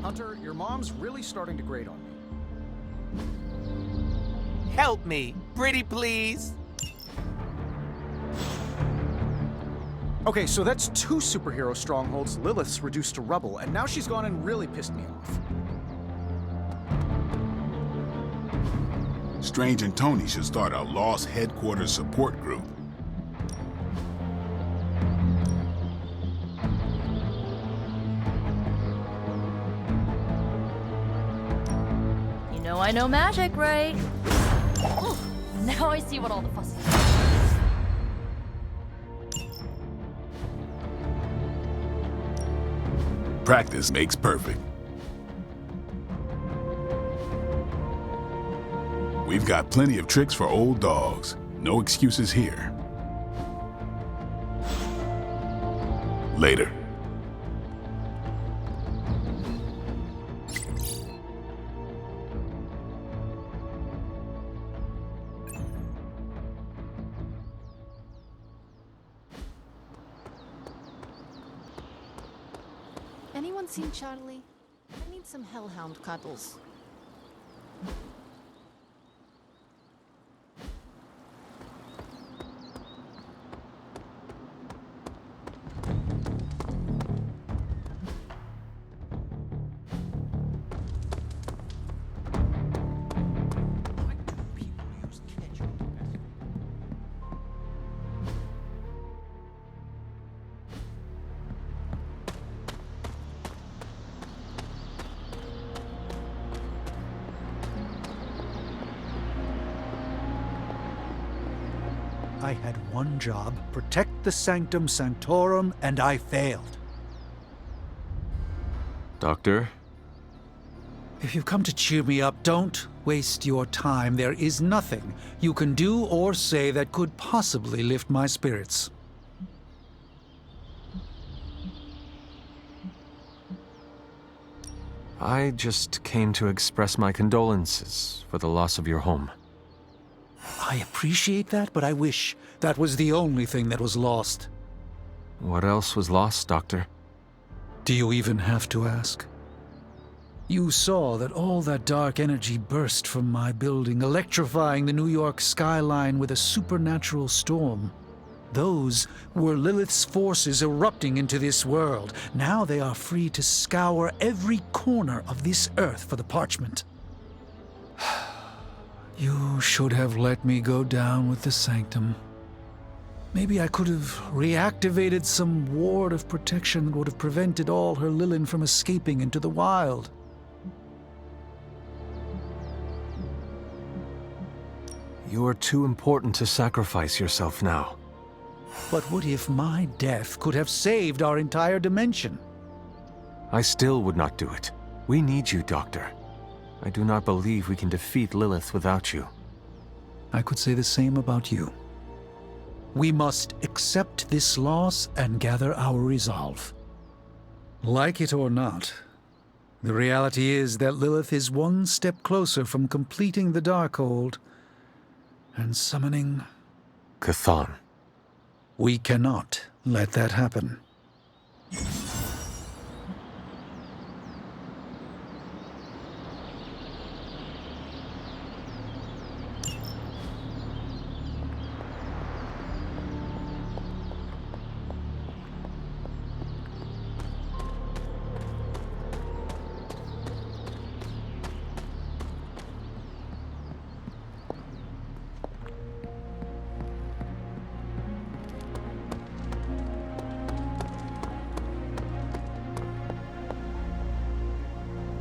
Hunter, your mom's really starting to grate on me. Help me, pretty please. Okay, so that's 2 superhero strongholds Lilith's reduced to rubble, and now she's gone and really pissed me off. Strange and Tony should start a Lost Headquarters support group. You know I know magic, right? Oh, now I see what all the fuss is about. Practice makes perfect. We've got plenty of tricks for old dogs. No excuses here. Later. Anyone seen Charlie? I need some hellhound cuddles. I had one job, protect the Sanctum Sanctorum, and I failed. Doctor? If you've come to cheer me up, don't waste your time. There is nothing you can do or say that could possibly lift my spirits. I just came to express my condolences for the loss of your home. I appreciate that, but I wish that was the only thing that was lost. What else was lost, Doctor? Do you even have to ask? You saw that all that dark energy burst from my building, electrifying the New York skyline with a supernatural storm. Those were Lilith's forces erupting into this world. Now they are free to scour every corner of this earth for the parchment. You should have let me go down with the Sanctum. Maybe I could have reactivated some ward of protection that would have prevented all her Lilin from escaping into the wild. You are too important to sacrifice yourself now. But what if my death could have saved our entire dimension? I still would not do it. We need you, Doctor. I do not believe we can defeat Lilith without you. I could say the same about you. We must accept this loss and gather our resolve. Like it or not, the reality is that Lilith is one step closer from completing the Darkhold and summoning... Chthon. We cannot let that happen.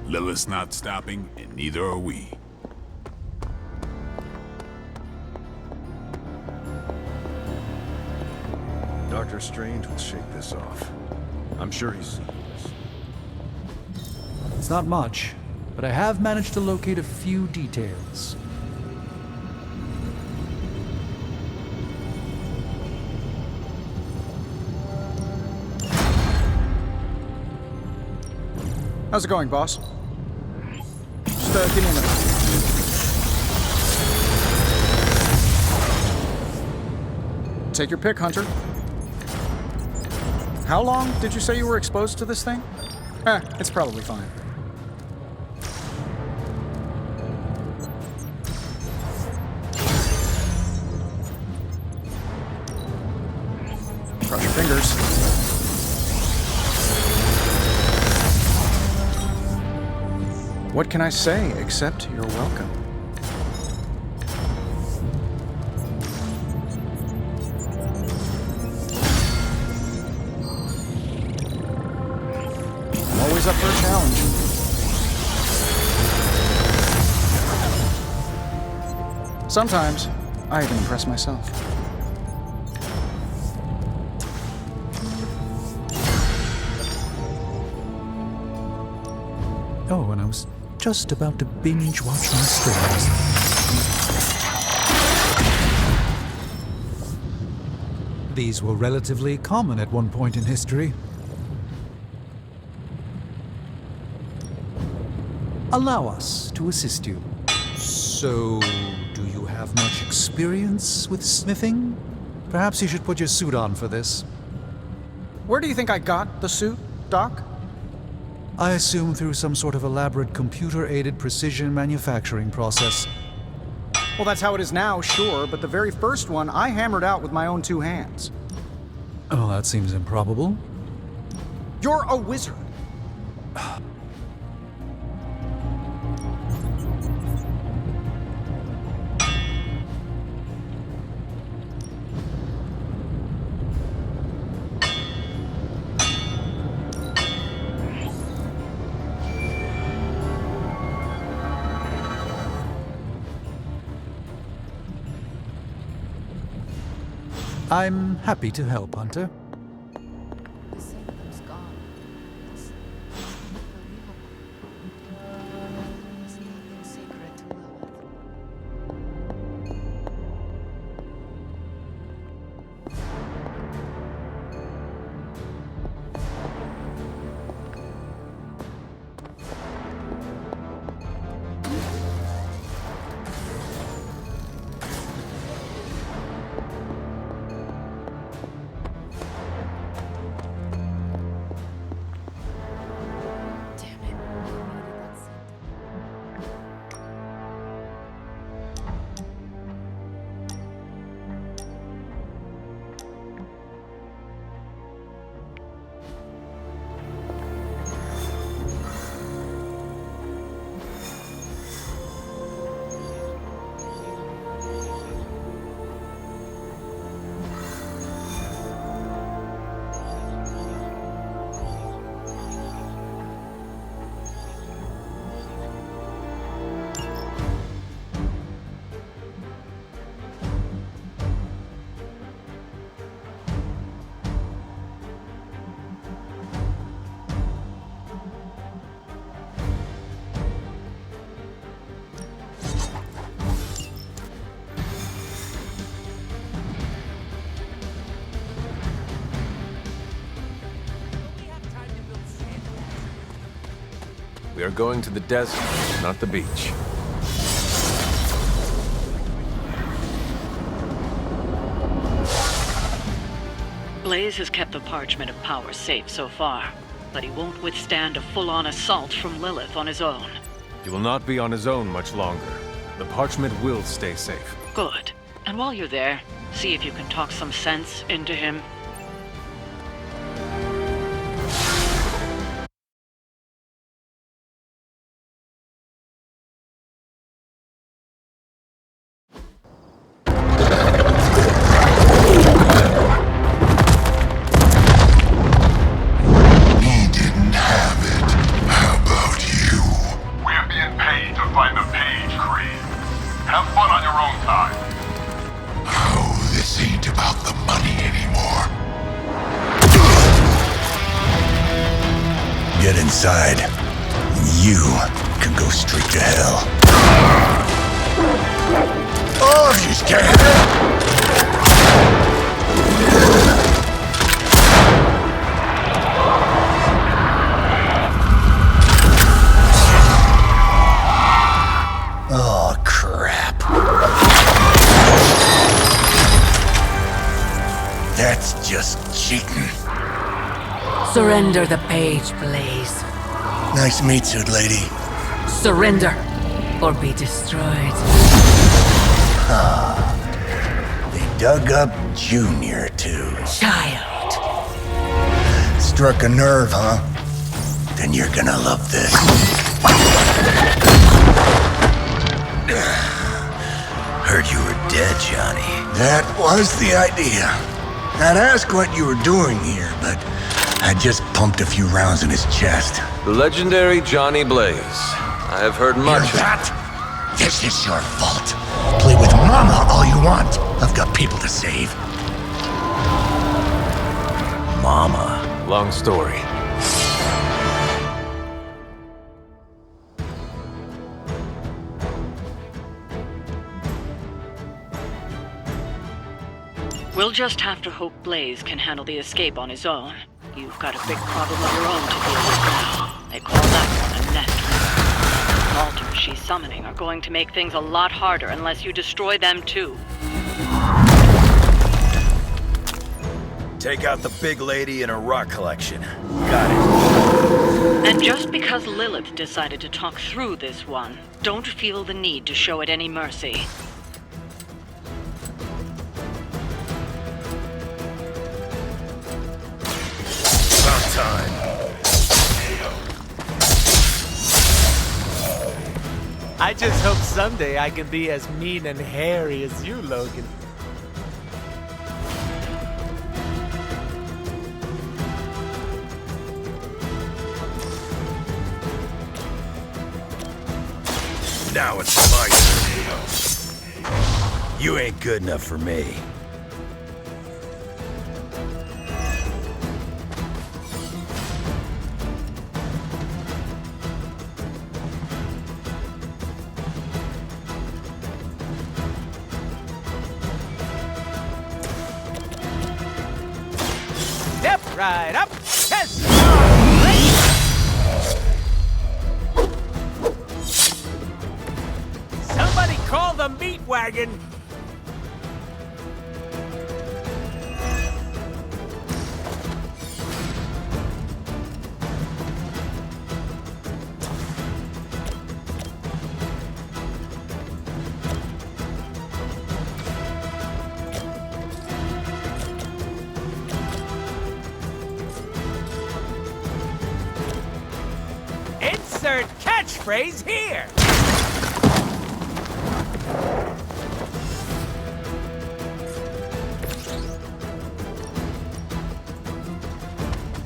Lilith's not stopping, and neither are we. Doctor Strange will shake this off. I'm sure he's seen this. It's not much, but I have managed to locate a few details. How's it going, boss? Just give me a minute. Take your pick, Hunter. How long did you say you were exposed to this thing? It's probably fine. Cross your fingers. What can I say except you're welcome? I'm always up for a challenge. Sometimes, I even impress myself. Oh, and I was just about to binge watch my stories. These were relatively common at one point in history. Allow us to assist you. So, do you have much experience with smithing? Perhaps you should put your suit on for this. Where do you think I got the suit, Doc? I assume through some sort of elaborate computer-aided precision manufacturing process. Well, that's how it is now, sure, but the very first one I hammered out with my own two hands. Oh, that seems improbable. You're a wizard. I'm happy to help, Hunter. The Sanctum's gone. It's unbelievable. There's nothing sacred to Lilith. Damn it. I needed that Sanctum. We are going to the desert, not the beach. Blaze has kept the Parchment of Power safe so far, but he won't withstand a full-on assault from Lilith on his own. He will not be on his own much longer. The Parchment will stay safe. Good. And while you're there, see if you can talk some sense into him. He didn't have it. How about you? We're being paid to find the Page Creed. Have fun on your own time. Oh, this ain't about the money anymore. inside. You can go straight to hell. Oh, if you scared. Oh, crap. That's just cheating. Surrender the page, Blaze. Nice meat suit, lady. Surrender, or be destroyed. They dug up Junior, too. Child. Struck a nerve, huh? Then you're gonna love this. Heard you were dead, Johnny. That was the idea. I'd ask what you were doing here, but I just pumped a few rounds in his chest. The legendary Johnny Blaze. I have heard much. Hear that? This is your fault. Play with Mama all you want. I've got people to save. Mama. Long story. We'll just have to hope Blaze can handle the escape on his own. You've got a big problem of your own to deal with now. They call that one a nest. The altars she's summoning are going to make things a lot harder unless you destroy them too. Take out the big lady and her rock collection. Got it. And just because Lilith decided to talk through this one, don't feel the need to show it any mercy. About time. I just hope someday I can be as mean and hairy as you, Logan. Now it's my turn. You ain't good enough for me. Step right up. Yes. Somebody call the meat wagon. Insert catchphrase here.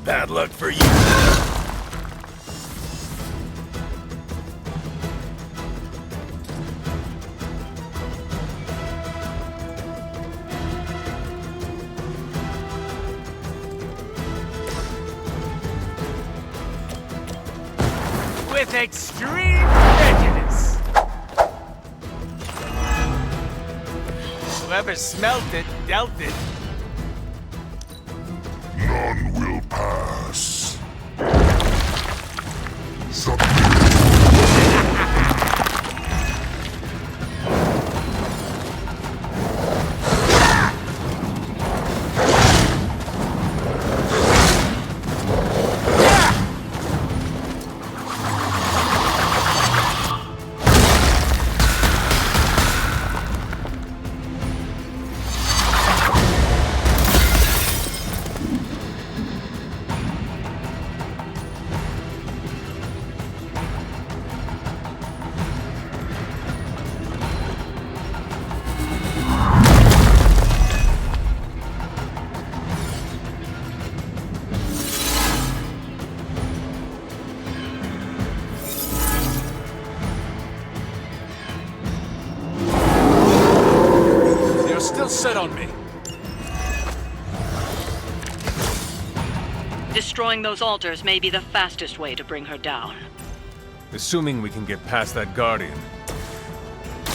Bad luck for you. With extreme prejudice. Whoever smelt it, dealt it. None will pass. Destroying those altars may be the fastest way to bring her down. Assuming we can get past that Guardian.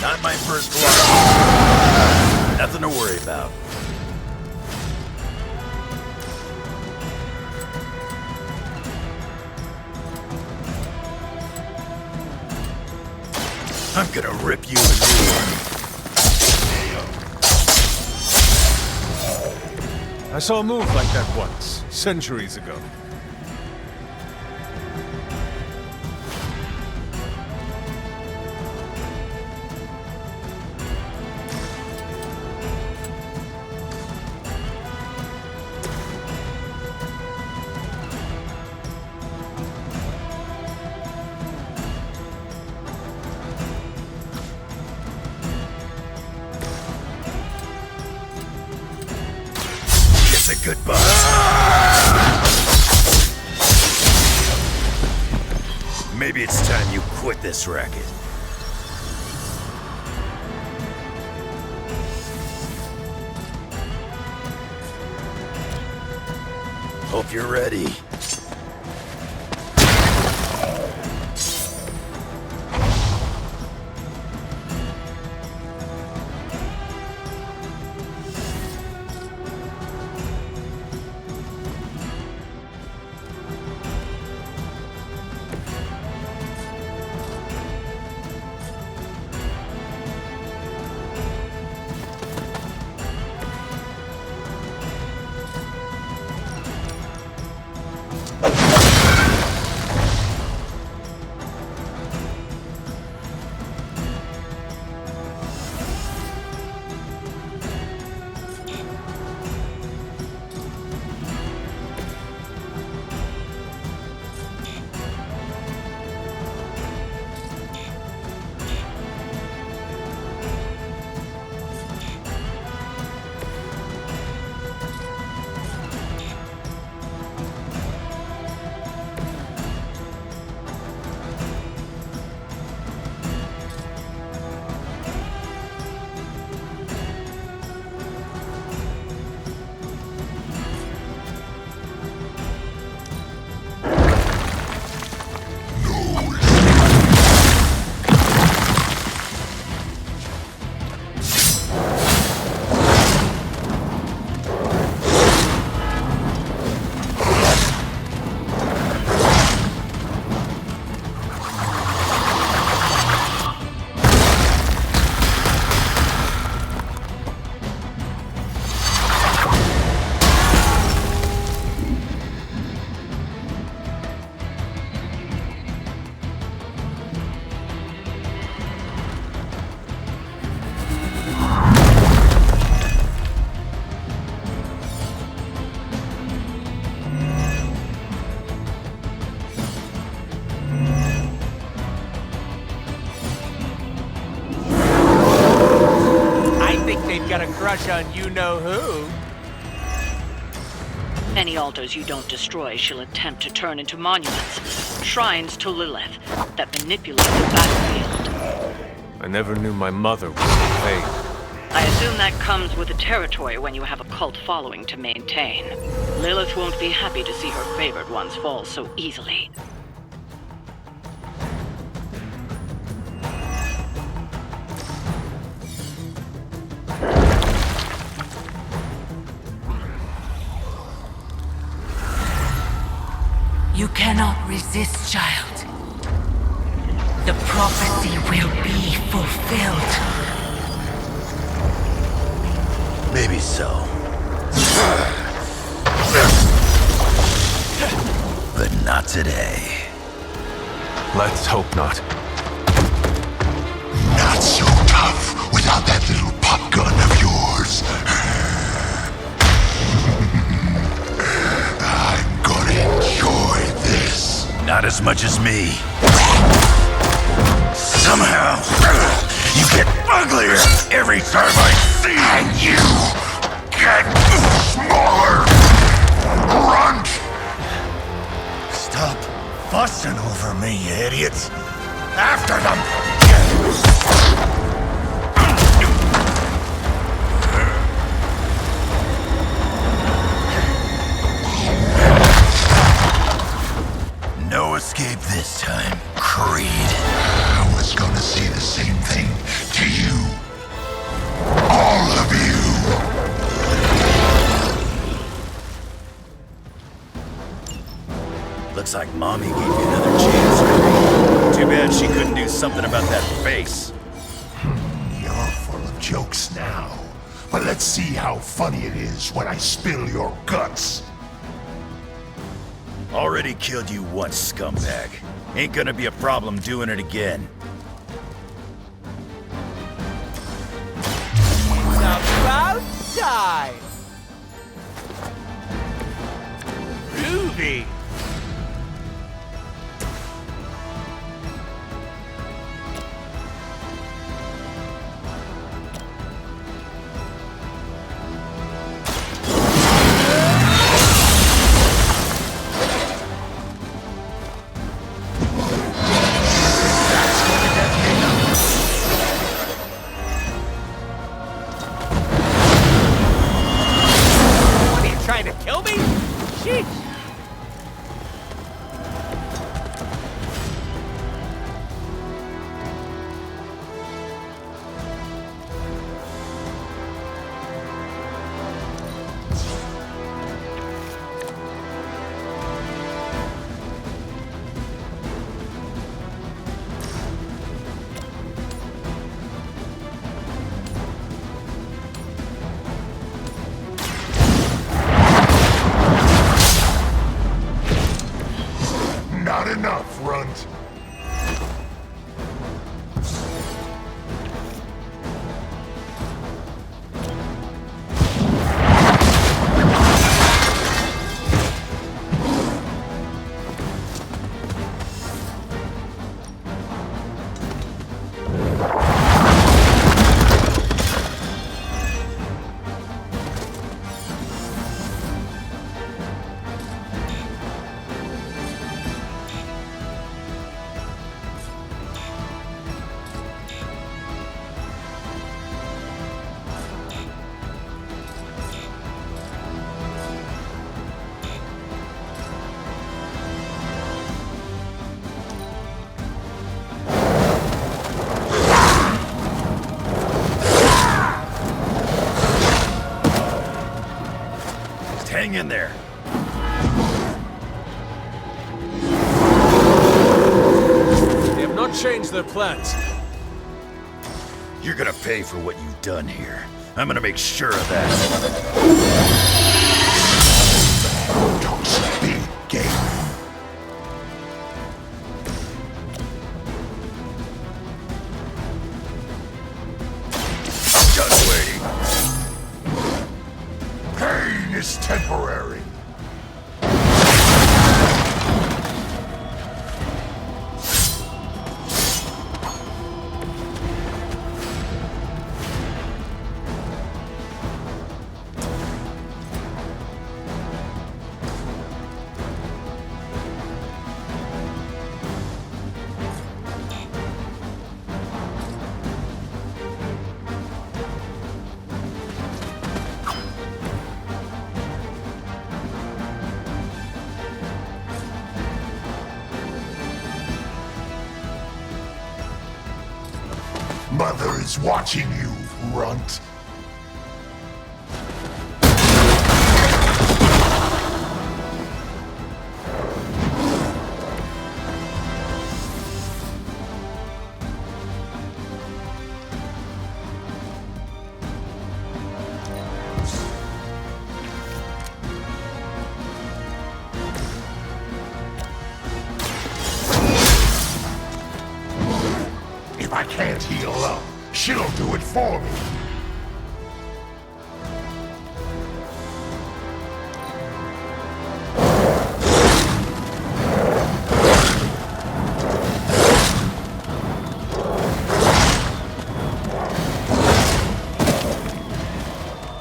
Not my first one. Nothing to worry about. I'm gonna rip you a new one. I saw a move like that once, centuries ago. A good buzz. Maybe it's time you quit this racket. Hope you're ready. Got a crush on you-know-who. Any altars you don't destroy, she'll attempt to turn into monuments, shrines to Lilith, that manipulate the battlefield. I never knew my mother was so vague. I assume that comes with the territory when you have a cult following to maintain. Lilith won't be happy to see her favored ones fall so easily. You cannot resist, child. The prophecy will be fulfilled. Maybe so. But not today. Let's hope not. Not so tough without that little pop gun of yours. I'm gonna enjoy this. Not as much as me. Somehow, you get uglier every time I see you. And you get smaller. Grunt! Stop fussing over me, you idiots. After them! escape this time, Creed. I was gonna say the same thing to you. All of you! Looks like Mommy gave you another chance, Creed. Too bad she couldn't do something about that face. You're full of jokes now. But let's see how funny it is when I spill your guts. Already killed you once, scumbag. Ain't gonna be a problem doing it again. About time! Groovy! Trying to kill me? Sheesh. Not enough, Runt. Hang in there. They have not changed their plans. You're gonna pay for what you've done here. I'm gonna make sure of that. Talks big game. Just waiting. Pain is temporary. Mother is watching you, Runt. If I can't heal up, she'll do it for me.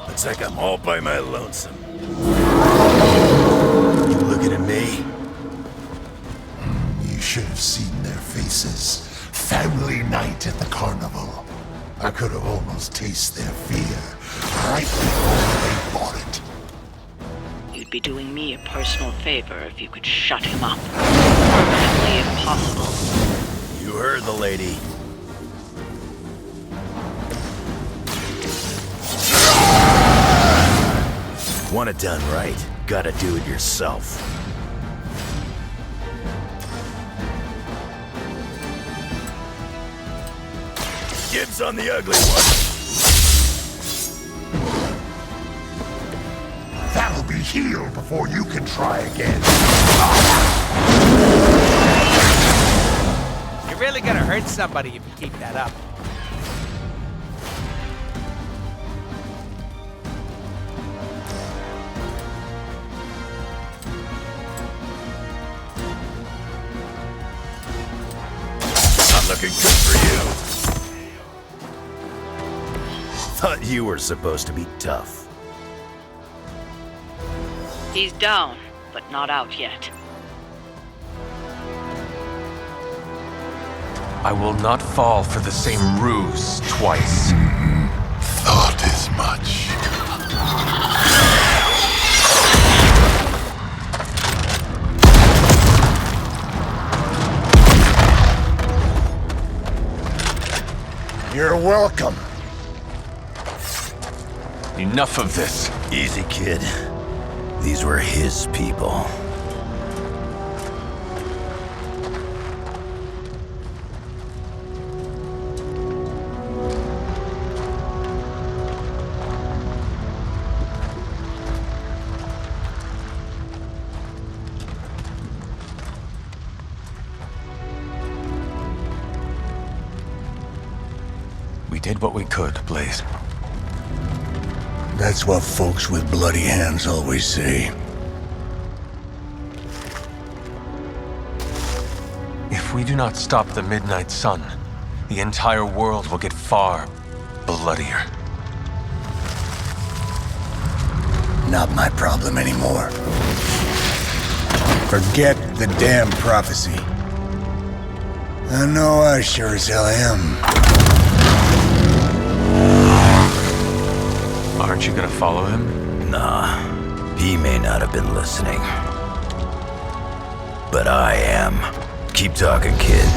Looks like I'm all by my lonesome. You looking at me? You should have seen their faces. Family night at the carnival. I could have almost tasted their fear right before they bought it. You'd be doing me a personal favor if you could shut him up. physically impossible. You heard the lady. Want it done right, gotta do it yourself. Dibs on the ugly one. That'll be healed before you can try again. You're really gonna hurt somebody if you keep that up. Not looking good for you. Thought you were supposed to be tough. He's down, but not out yet. I will not fall for the same ruse twice. Thought as much. You're welcome. Enough of this. Easy, kid. These were his people. We did what we could, Blaze. That's what folks with bloody hands always say. If we do not stop the Midnight Sun, the entire world will get far bloodier. Not my problem anymore. Forget the damn prophecy. I know I sure as hell am. Aren't you gonna follow him? Nah, he may not have been listening. But I am. Keep talking, kid.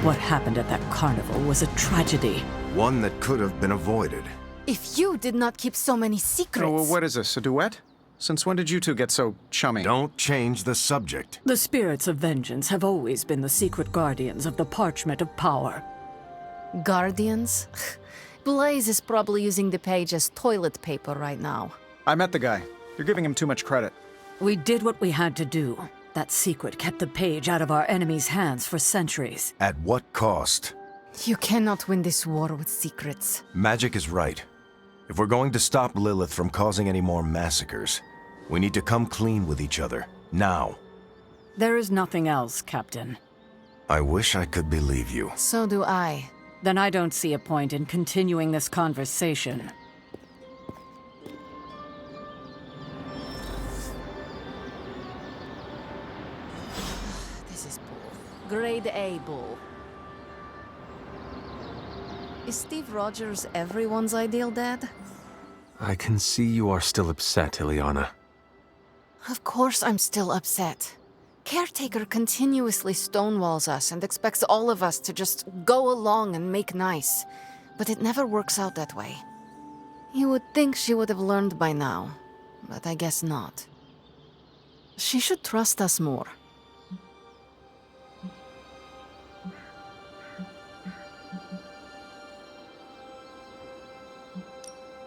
What happened at that carnival was a tragedy. One that could have been avoided. If you did not keep so many secrets... Oh, well, what is this, a duet? Since when did you two get so chummy? Don't change the subject. The spirits of vengeance have always been the secret guardians of the Parchment of Power. Guardians? Blaze is probably using the page as toilet paper right now. I met the guy. You're giving him too much credit. We did what we had to do. That secret kept the page out of our enemies' hands for centuries. At what cost? You cannot win this war with secrets. Magic is right. If we're going to stop Lilith from causing any more massacres, we need to come clean with each other. Now. There is nothing else, Captain. I wish I could believe you. So do I. Then I don't see a point in continuing this conversation. This is bull. Grade A bull. Is Steve Rogers everyone's ideal dad? I can see you are still upset, Ileana. Of course I'm still upset. Caretaker continuously stonewalls us and expects all of us to just go along and make nice. But it never works out that way. You would think she would have learned by now, but I guess not. She should trust us more.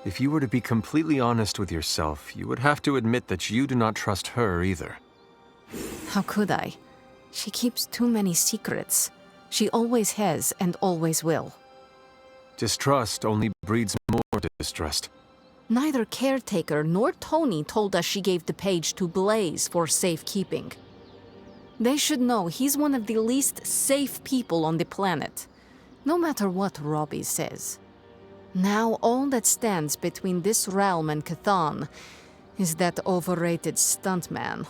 If you were to be completely honest with yourself, you would have to admit that you do not trust her either. How could I? She keeps too many secrets. She always has and always will. Distrust only breeds more distrust. Neither Caretaker nor Tony told us she gave the page to Blaze for safekeeping. They should know he's one of the least safe people on the planet, no matter what Robbie says. Now all that stands between this realm and Cathan is that overrated stuntman.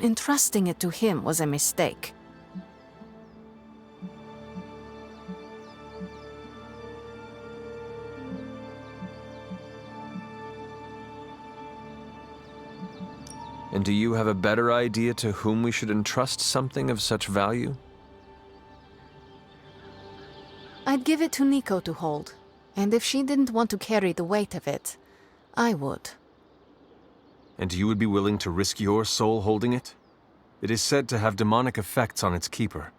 Entrusting it to him was a mistake. And do you have a better idea to whom we should entrust something of such value? I'd give it to Nico to hold, and if she didn't want to carry the weight of it, I would. And you would be willing to risk your soul holding it? It is said to have demonic effects on its keeper.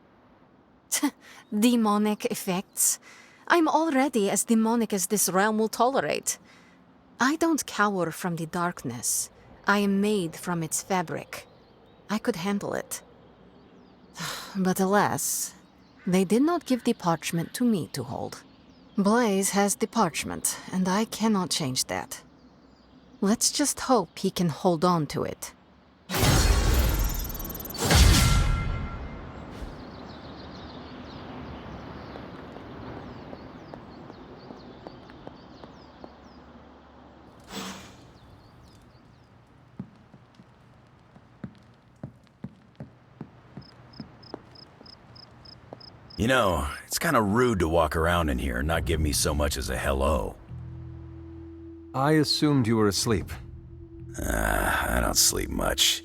Demonic effects? I'm already as demonic as this realm will tolerate. I don't cower from the darkness. I am made from its fabric. I could handle it. But alas, they did not give the parchment to me to hold. Blaze has the parchment, and I cannot change that. Let's just hope he can hold on to it. You know, it's kind of rude to walk around in here and not give me so much as a hello. I assumed you were asleep. I don't sleep much.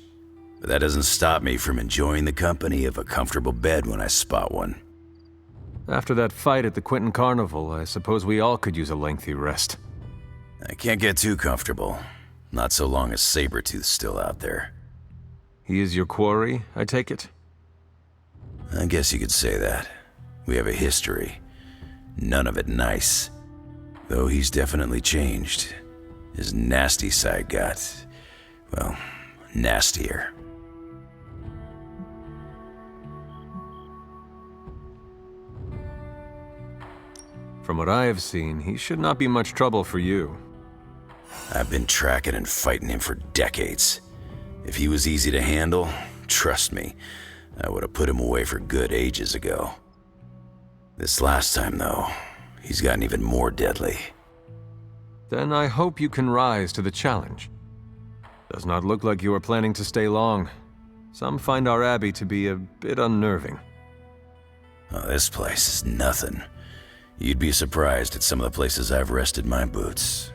But that doesn't stop me from enjoying the company of a comfortable bed when I spot one. After that fight at the Quentin Carnival, I suppose we all could use a lengthy rest. I can't get too comfortable. Not so long as Sabretooth's still out there. He is your quarry, I take it? I guess you could say that. We have a history. None of it nice. Though he's definitely changed. His nasty side got, well, nastier. From what I have seen, he should not be much trouble for you. I've been tracking and fighting him for decades. If he was easy to handle, trust me, I would have put him away for good ages ago. This last time, though, he's gotten even more deadly. Then I hope you can rise to the challenge. Does not look like you are planning to stay long. Some find our abbey to be a bit unnerving. Oh, this place is nothing. You'd be surprised at some of the places I've rested my boots.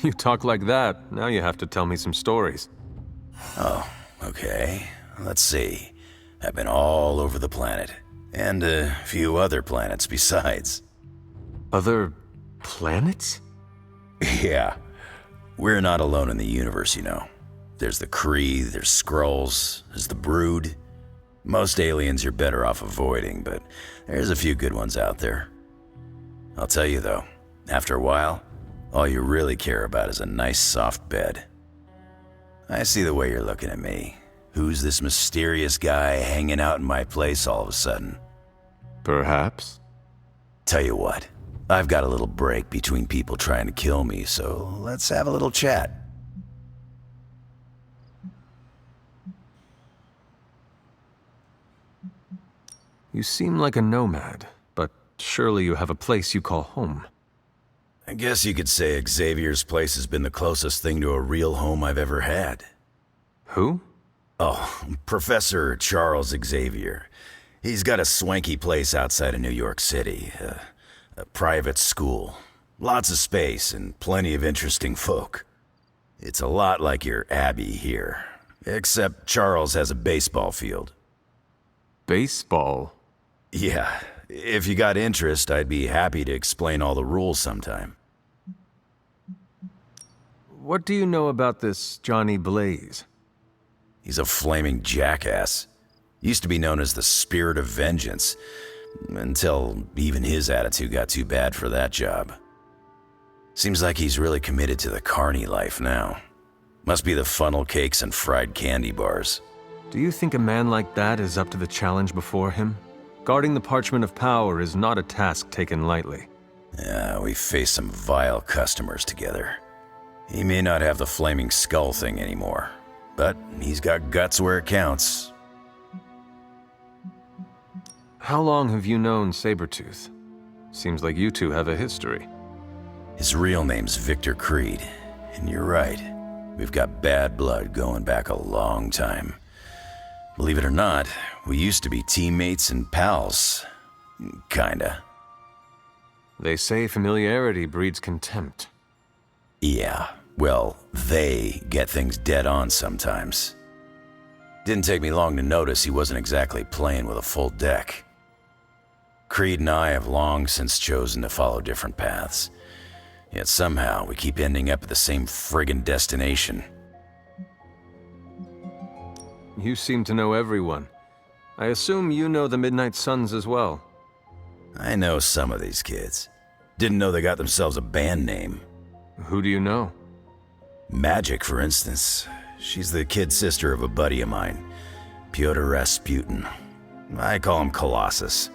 You talk like that, now you have to tell me some stories. Oh, okay. Let's see. I've been all over the planet. And a few other planets besides. Other planets? Yeah. We're not alone in the universe, you know. There's the Kree, there's Skrulls, there's the Brood. Most aliens you're better off avoiding, but there's a few good ones out there. I'll tell you though, after a while, all you really care about is a nice soft bed. I see the way you're looking at me. Who's this mysterious guy hanging out in my place all of a sudden? Perhaps. Tell you what, I've got a little break between people trying to kill me, so let's have a little chat. You seem like a nomad, but surely you have a place you call home. I guess you could say Xavier's place has been the closest thing to a real home I've ever had. Who? Oh, Professor Charles Xavier. He's got a swanky place outside of New York City. A private school. Lots of space and plenty of interesting folk. It's a lot like your Abbey here. Except Charles has a baseball field. Baseball? Yeah. If you got interest, I'd be happy to explain all the rules sometime. What do you know about this Johnny Blaze? He's a flaming jackass. Used to be known as the Spirit of Vengeance, until even his attitude got too bad for that job. Seems like he's really committed to the carny life now. Must be the funnel cakes and fried candy bars. Do you think a man like that is up to the challenge before him? Guarding the Parchment of Power is not a task taken lightly. Yeah, we faced some vile customers together. He may not have the flaming skull thing anymore, but he's got guts where it counts. How long have you known Sabretooth? Seems like you two have a history. His real name's Victor Creed, and you're right. We've got bad blood going back a long time. Believe it or not, we used to be teammates and pals. Kinda. They say familiarity breeds contempt. Yeah, well, they get things dead on sometimes. Didn't take me long to notice he wasn't exactly playing with a full deck. Creed and I have long since chosen to follow different paths. Yet somehow we keep ending up at the same friggin' destination. You seem to know everyone. I assume you know the Midnight Suns as well. I know some of these kids. Didn't know they got themselves a band name. Who do you know? Magic, for instance. She's the kid sister of a buddy of mine, Pyotr Rasputin. I call him Colossus.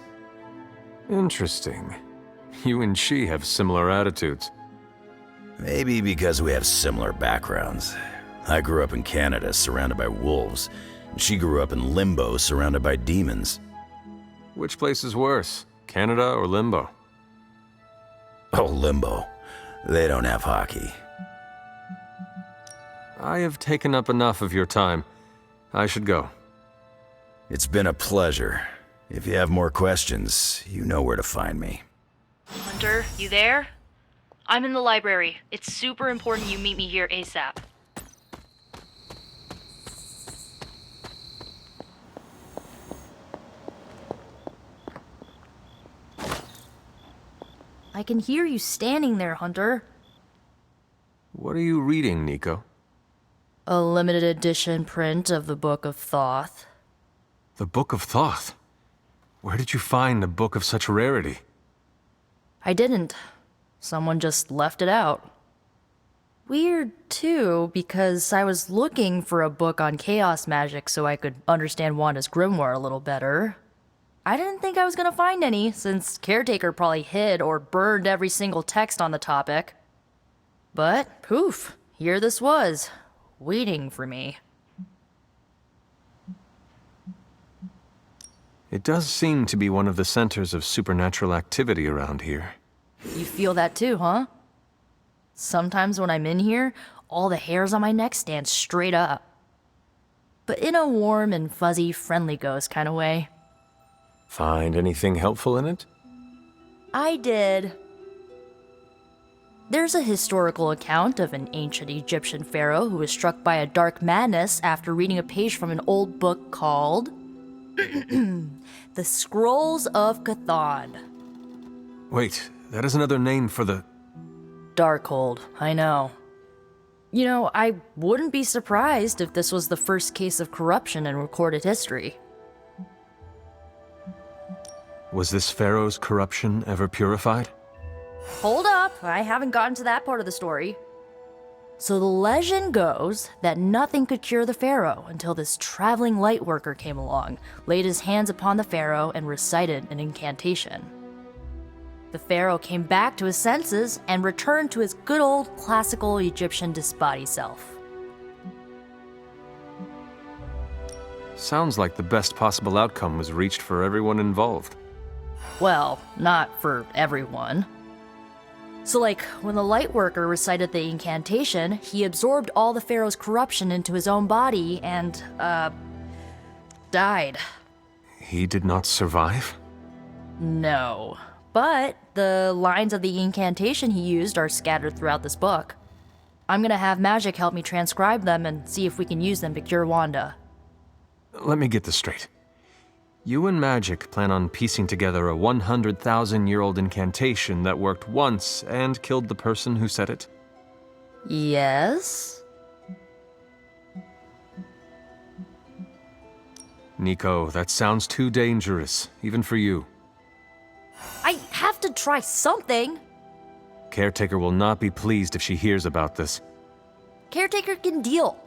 Interesting. You and she have similar attitudes. Maybe because we have similar backgrounds. I grew up in Canada, surrounded by wolves, and she grew up in Limbo, surrounded by demons. Which place is worse, Canada or Limbo? Oh, Limbo. They don't have hockey. I have taken up enough of your time. I should go. It's been a pleasure. If you have more questions, you know where to find me. Hunter, you there? I'm in the library. It's super important you meet me here ASAP. I can hear you standing there, Hunter. What are you reading, Nico? A limited edition print of the Book of Thoth. The Book of Thoth? Where did you find a book of such rarity? I didn't. Someone just left it out. Weird, too, because I was looking for a book on chaos magic so I could understand Wanda's grimoire a little better. I didn't think I was gonna find any, since Caretaker probably hid or burned every single text on the topic. But, poof, here this was, waiting for me. It does seem to be one of the centers of supernatural activity around here. You feel that too, huh? Sometimes when I'm in here, all the hairs on my neck stand straight up. But in a warm and fuzzy, friendly ghost kind of way. Find anything helpful in it? I did. There's a historical account of an ancient Egyptian pharaoh who was struck by a dark madness after reading a page from an old book called The Scrolls of Chthon. Wait, that is another name for the... Darkhold, I know. You know, I wouldn't be surprised if this was the first case of corruption in recorded history. Was this pharaoh's corruption ever purified? Hold up, I haven't gotten to that part of the story. So the legend goes that nothing could cure the pharaoh until this traveling light worker came along, laid his hands upon the pharaoh, and recited an incantation. The pharaoh came back to his senses and returned to his good old classical Egyptian disbody self. Sounds like the best possible outcome was reached for everyone involved. Well, not for everyone. So like, when the Lightworker recited the incantation, he absorbed all the pharaoh's corruption into his own body and, died. He did not survive? No. But the lines of the incantation he used are scattered throughout this book. I'm gonna have Magic help me transcribe them and see if we can use them to cure Wanda. Let me get this straight. You and Magic plan on piecing together a 100,000-year-old incantation that worked once and killed the person who said it? Yes? Nico, that sounds too dangerous, even for you. I have to try something! Caretaker will not be pleased if she hears about this. Caretaker can deal.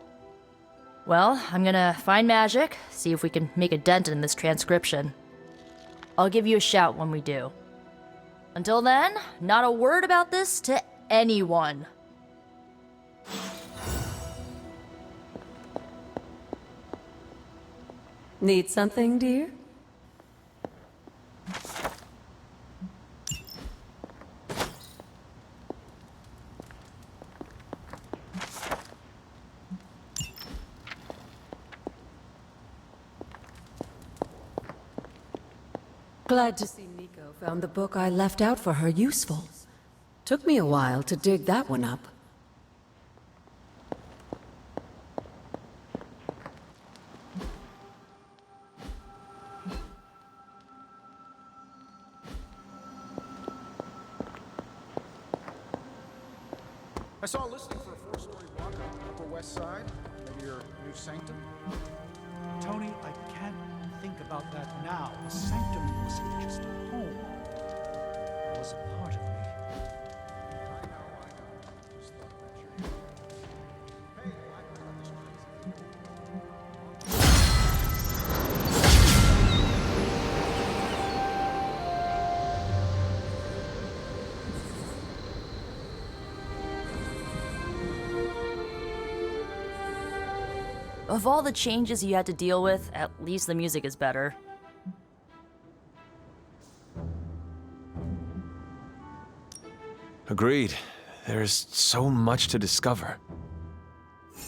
Well, I'm gonna find magic, see if we can make a dent in this transcription. I'll give you a shout when we do. Until then, not a word about this to anyone. Need something, dear? Glad to see Nico found the book I left out for her useful. Took me a while to dig that one up. I saw a listing for a 4-story block on the Upper West Side. Maybe your new sanctum? Tony, I can't think about that now. The sanctum wasn't just a home. It was a part of me. I know. Just thought I'd mention it. Hey, I heard about this Of all the changes you had to deal with, at least the music is better. Agreed. There's so much to discover.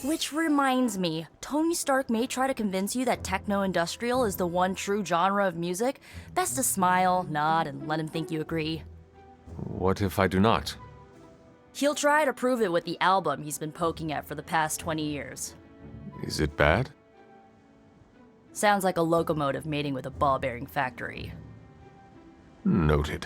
Which reminds me, Tony Stark may try to convince you that techno-industrial is the one true genre of music. Best to smile, nod, and let him think you agree. What if I do not? He'll try to prove it with the album he's been poking at for the past 20 years. Is it bad? Sounds like a locomotive mating with a ball-bearing factory. Noted.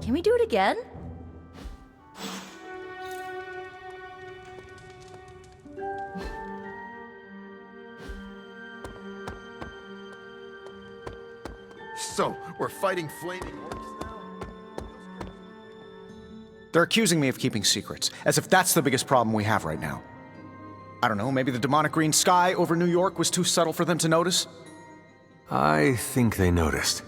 Can we do it again? So, we're fighting flaming orcs now? They're accusing me of keeping secrets, as if that's the biggest problem we have right now. I don't know, maybe the demonic green sky over New York was too subtle for them to notice? I think they noticed.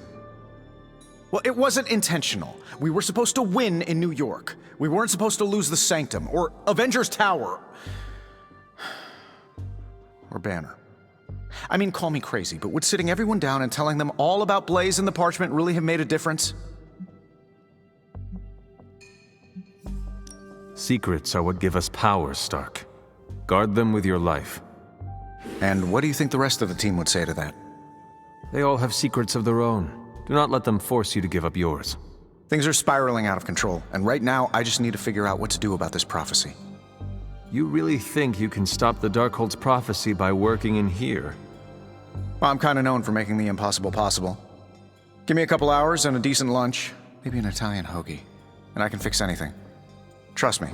Well, it wasn't intentional. We were supposed to win in New York. We weren't supposed to lose the Sanctum, or Avengers Tower. Or Banner. I mean, call me crazy, but would sitting everyone down and telling them all about Blaze and the Parchment really have made a difference? Secrets are what give us power, Stark. Guard them with your life. And what do you think the rest of the team would say to that? They all have secrets of their own. Do not let them force you to give up yours. Things are spiraling out of control, and right now I just need to figure out what to do about this prophecy. You really think you can stop the Darkhold's prophecy by working in here? Well, I'm kind of known for making the impossible possible. Give me a couple hours and a decent lunch, maybe an Italian hoagie, and I can fix anything. Trust me.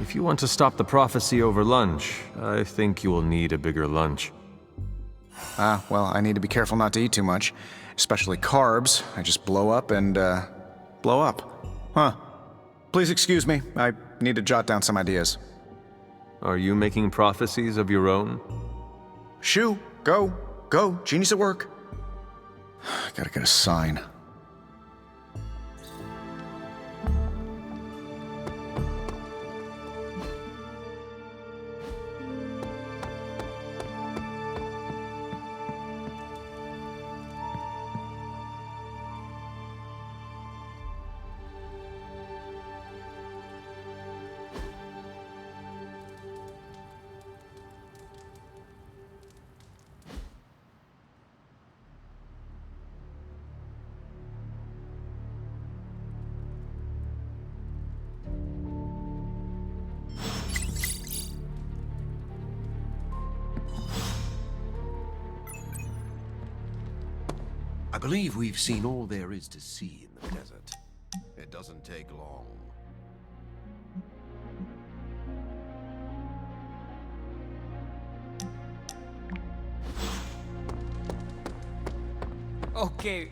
If you want to stop the prophecy over lunch, I think you will need a bigger lunch. Well, I need to be careful not to eat too much, especially carbs. I just blow up and, blow up. Huh. Please excuse me, I need to jot down some ideas. Are you making prophecies of your own? Shoo, go, genius at work. Gotta get a sign. I believe we've seen all there is to see in the desert. It doesn't take long. Okay.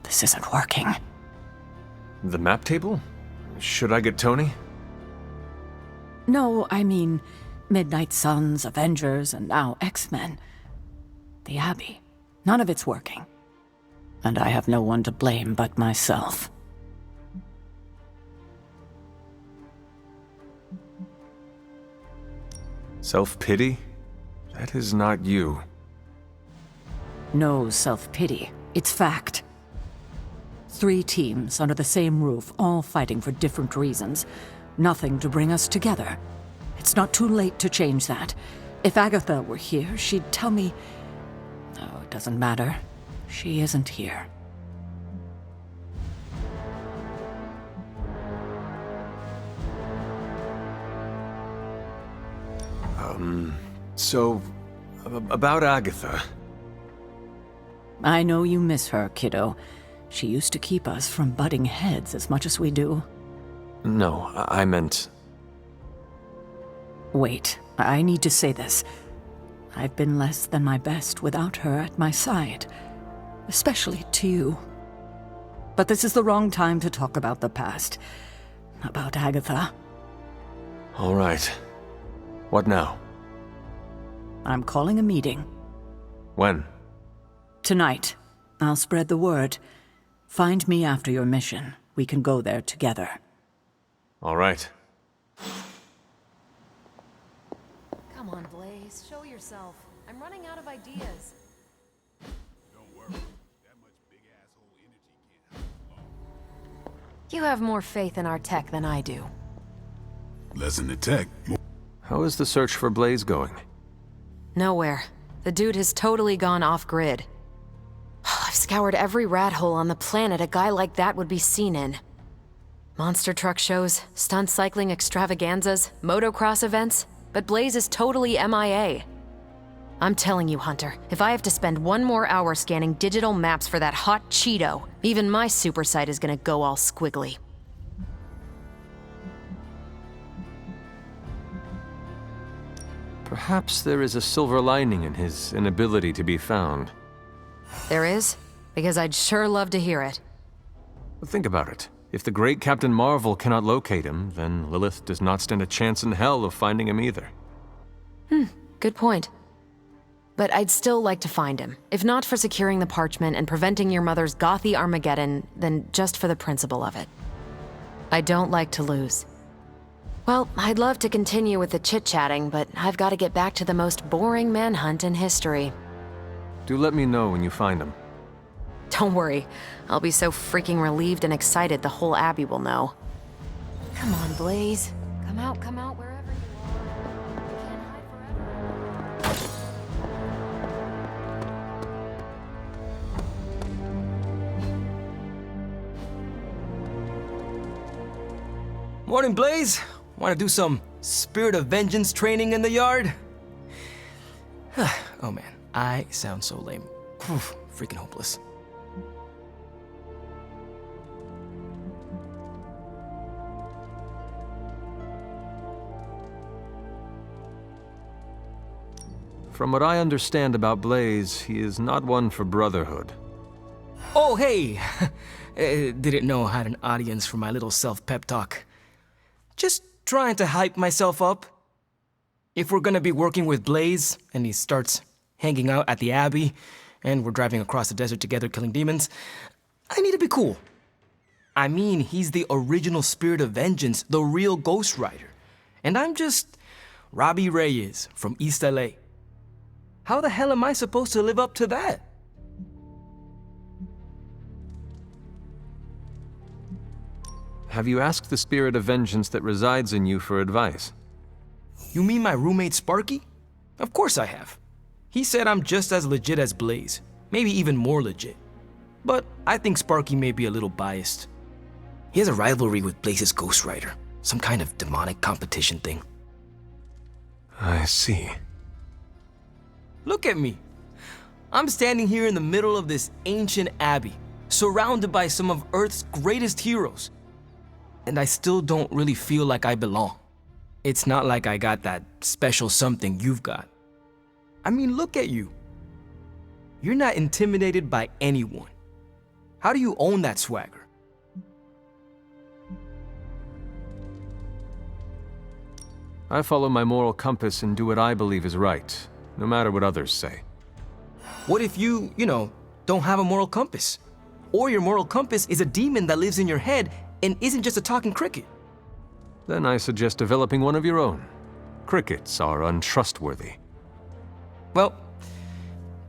This isn't working. The map table? Should I get Tony? No, I mean Midnight Suns, Avengers, and now X-Men. The Abbey. None of it's working. And I have no one to blame but myself. Self-pity? That is not you. No self-pity. It's fact. 3 teams under the same roof, all fighting for different reasons. Nothing to bring us together. It's not too late to change that. If Agatha were here, she'd tell me... Oh, it doesn't matter. She isn't here. So, about Agatha. I know you miss her, kiddo. She used to keep us from butting heads as much as we do. No, I meant... Wait, I need to say this. I've been less than my best without her at my side. Especially to you. But this is the wrong time to talk about the past. About Agatha. All right. What now? I'm calling a meeting. When? Tonight. I'll spread the word. Find me after your mission. We can go there together. All right. Come on, Blaze. Show yourself. I'm running out of ideas. Don't worry. That much big asshole energy can't help us alone. You have more faith in our tech than I do. Less in the tech. How is the search for Blaze going? Nowhere. The dude has totally gone off-grid. I've scoured every rat hole on the planet a guy like that would be seen in. Monster truck shows, stunt cycling extravaganzas, motocross events, but Blaze is totally MIA. I'm telling you, Hunter, if I have to spend 1 more hour scanning digital maps for that hot Cheeto, even my super sight is gonna go all squiggly. Perhaps there is a silver lining in his inability to be found. There is? Because I'd sure love to hear it. Think about it. If the great Captain Marvel cannot locate him, then Lilith does not stand a chance in hell of finding him either. Good point. But I'd still like to find him. If not for securing the parchment and preventing your mother's gothy Armageddon, then just for the principle of it. I don't like to lose. Well, I'd love to continue with the chit-chatting, but I've got to get back to the most boring manhunt in history. Do let me know when you find him. Don't worry. I'll be so freaking relieved and excited the whole Abbey will know. Come on, Blaze. Come out wherever you are. You can't hide forever. Morning, Blaze. Want to do some Spirit of Vengeance training in the yard? Oh man, I sound so lame. Whew, freaking hopeless. From what I understand about Blaze, he is not one for brotherhood. Oh, hey! Didn't know I had an audience for my little self-pep talk. Just trying to hype myself up. If we're gonna be working with Blaze, and he starts hanging out at the Abbey, and we're driving across the desert together killing demons, I need to be cool. I mean, he's the original Spirit of Vengeance, the real Ghost Rider. And I'm just Robbie Reyes from East LA. How the hell am I supposed to live up to that? Have you asked the Spirit of Vengeance that resides in you for advice? You mean my roommate Sparky? Of course I have. He said I'm just as legit as Blaze, maybe even more legit. But I think Sparky may be a little biased. He has a rivalry with Blaze's Ghost Rider, some kind of demonic competition thing. I see. Look at me. I'm standing here in the middle of this ancient abbey, surrounded by some of Earth's greatest heroes. And I still don't really feel like I belong. It's not like I got that special something you've got. I mean, look at you. You're not intimidated by anyone. How do you own that swagger? I follow my moral compass and do what I believe is right, no matter what others say. What if you don't have a moral compass? Or your moral compass is a demon that lives in your head and isn't just a talking cricket? Then I suggest developing one of your own. Crickets are untrustworthy. Well,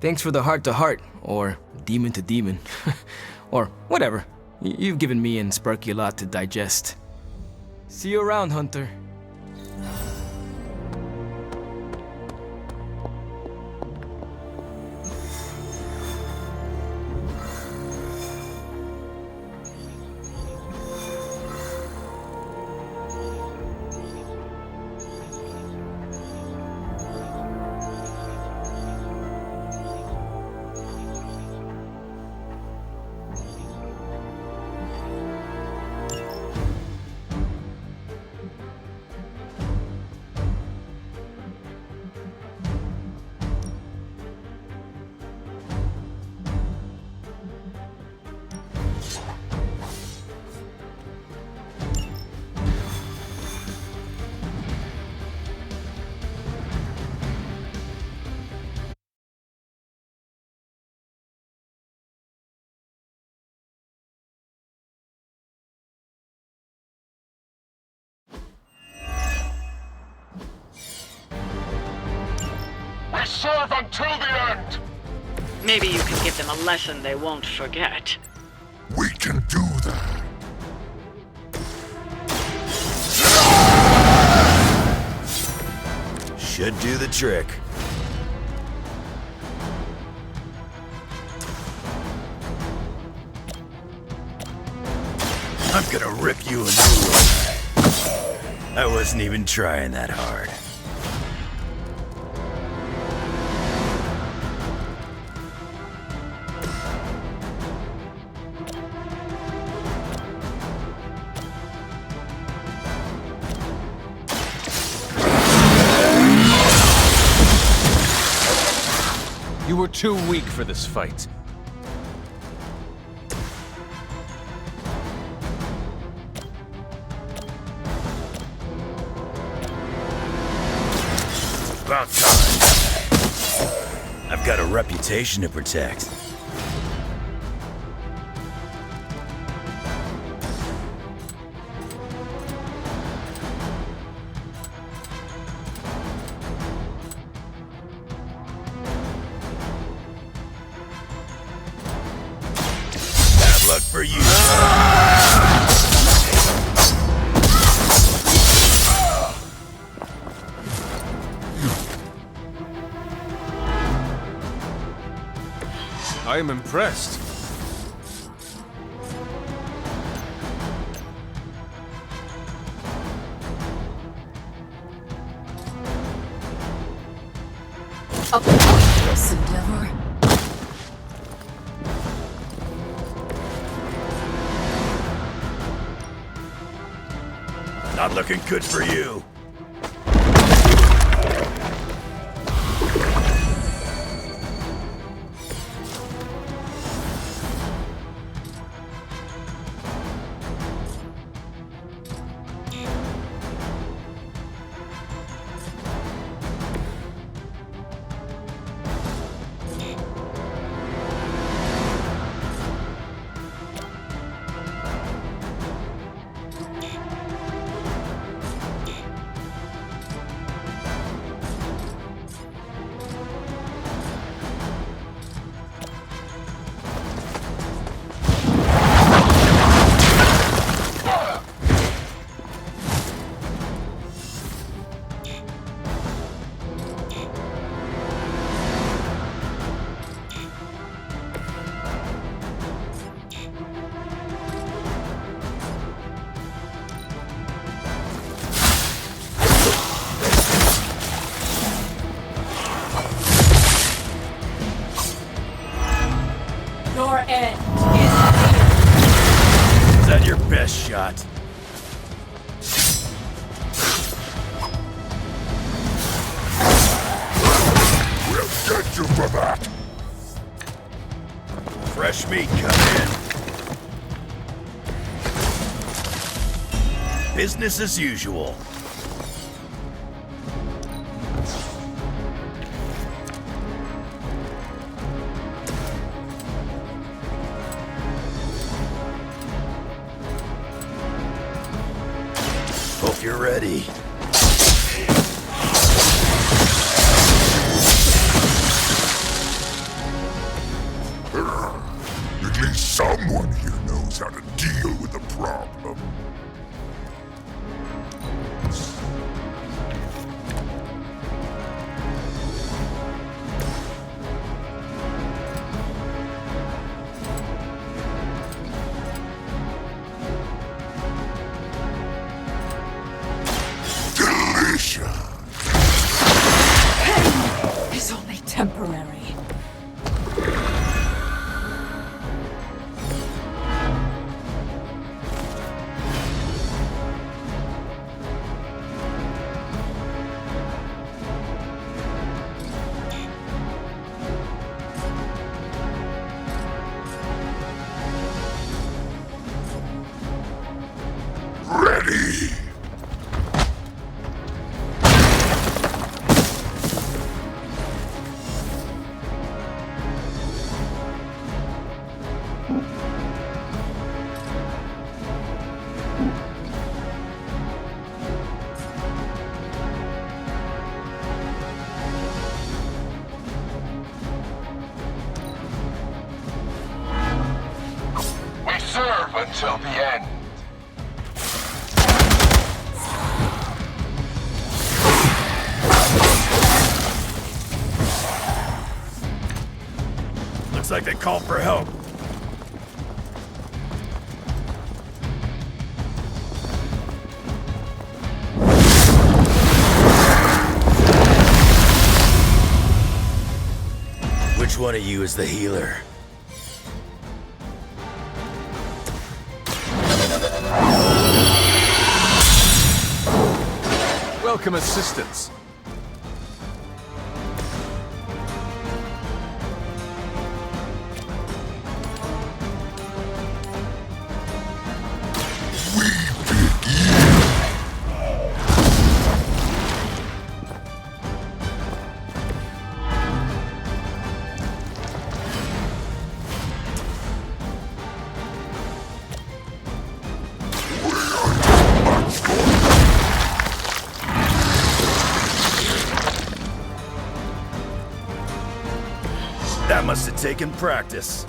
thanks for the heart-to-heart, or demon-to-demon, or whatever. You've given me and Sparky a lot to digest. See you around, Hunter. We serve until the end! Maybe you can give them a lesson they won't forget. We can do that. Should do the trick. I'm gonna rip you a new one. I wasn't even trying that hard. You were too weak for this fight. About time. I've got a reputation to protect. Bad luck for you. I am impressed. This endeavor. Not looking good for you. Your end Is that your best shot? We'll get you for that! Fresh meat coming in. Business as usual. Hope you're ready. At least someone here knows how to deal with the problem. Delicious. Pain is only temporary. Ready. We serve until the end. Looks like they called for help. Which one of you is the healer? Welcome assistance. That must have taken practice.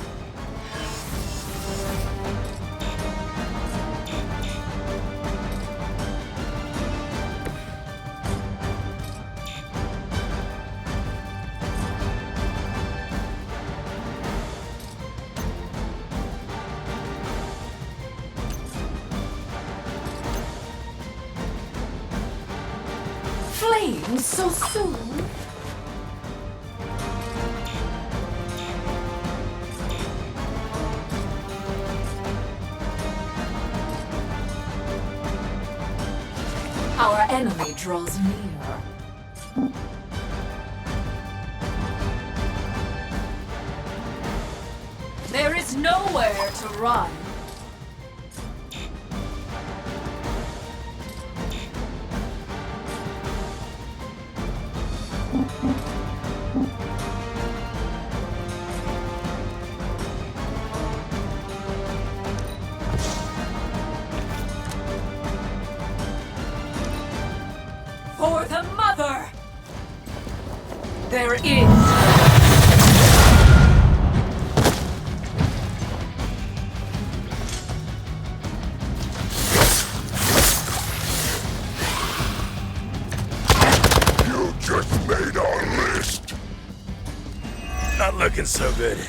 Flames so soon? Our enemy draws near. There is nowhere to run. For the mother! There is... You just made our list. Not looking so good.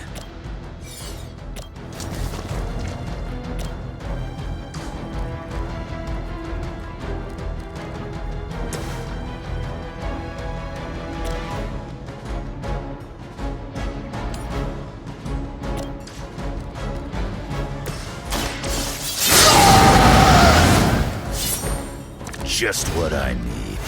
Just what I need.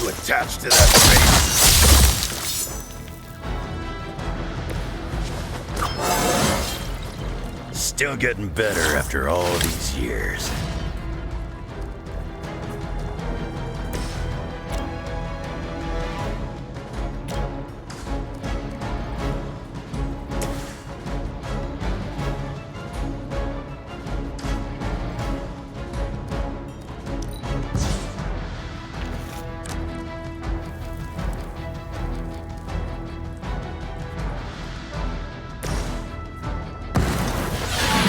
You attached to that face. Still getting better after all these years.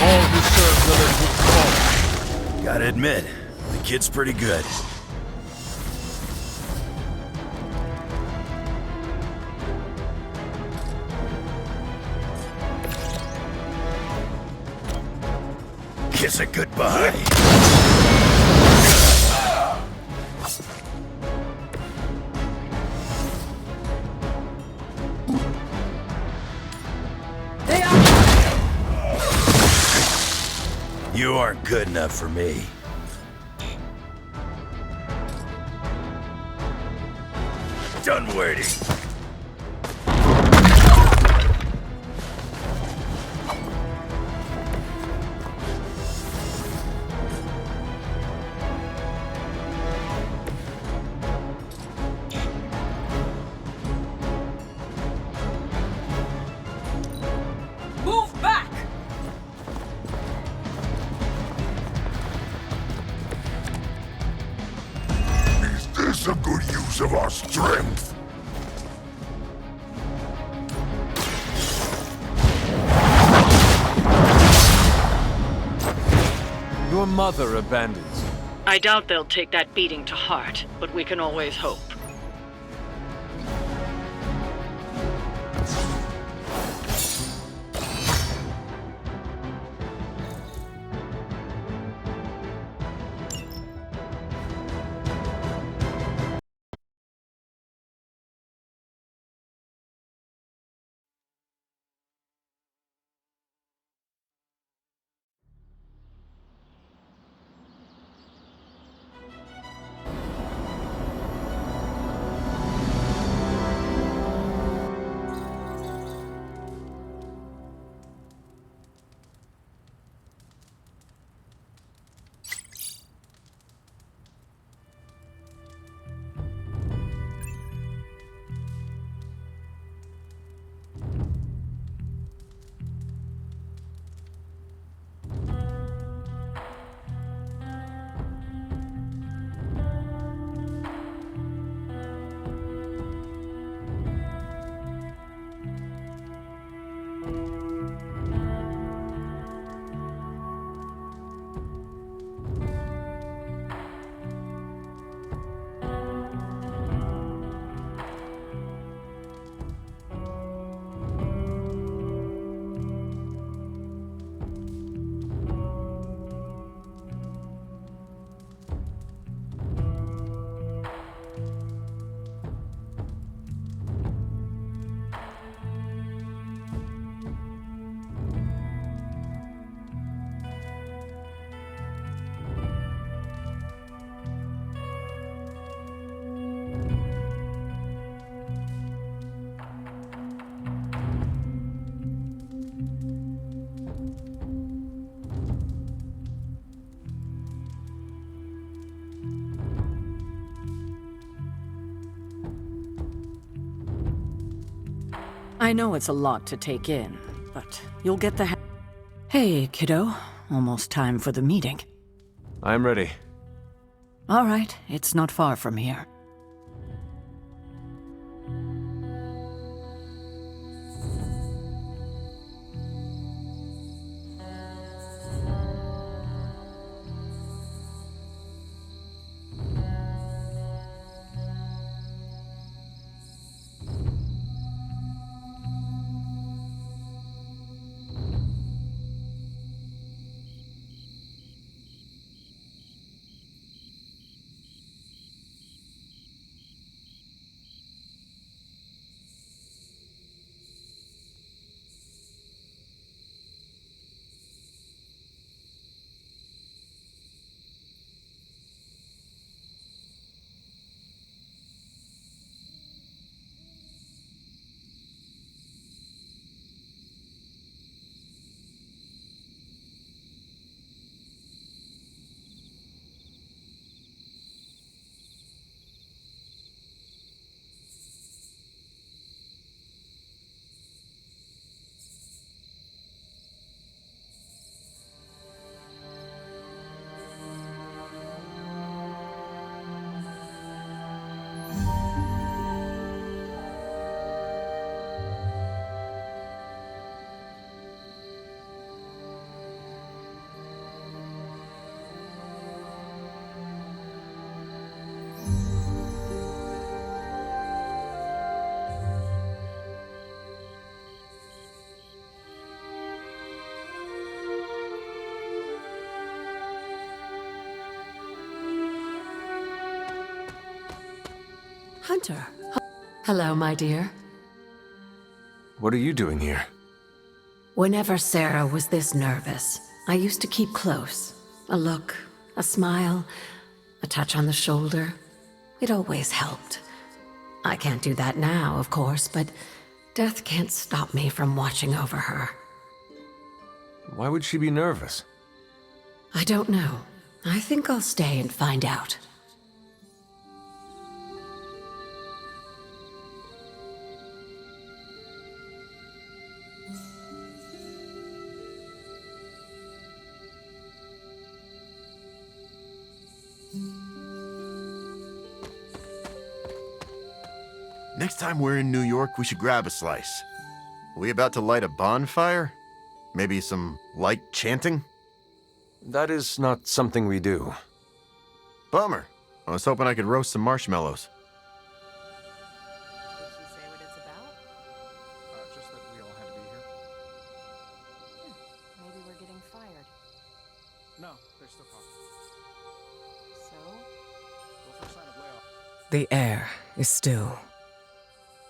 All who serve Lilith will fall. Gotta admit, the kid's pretty good. Kiss it goodbye. You aren't good enough for me. Done waiting. Move back! Is this a good use of our strength? Your mother abandons you. I doubt they'll take that beating to heart, but we can always hope. I know it's a lot to take in, but you'll get the Hey, kiddo. Almost time for the meeting. I'm ready. All right, it's not far from here. Hunter. Hello, my dear. What are you doing here? Whenever Sarah was this nervous, I used to keep close. A look, a smile, a touch on the shoulder. It always helped. I can't do that now, of course, but death can't stop me from watching over her. Why would she be nervous? I don't know. I think I'll stay and find out. Next time we're in New York, we should grab a slice. Are we about to light a bonfire? Maybe some light chanting? That is not something we do. Bummer. I was hoping I could roast some marshmallows. Just that we all had to be here. Maybe we're getting fired. No, they're still talking. So? Well, first sign of layoff. The air is still.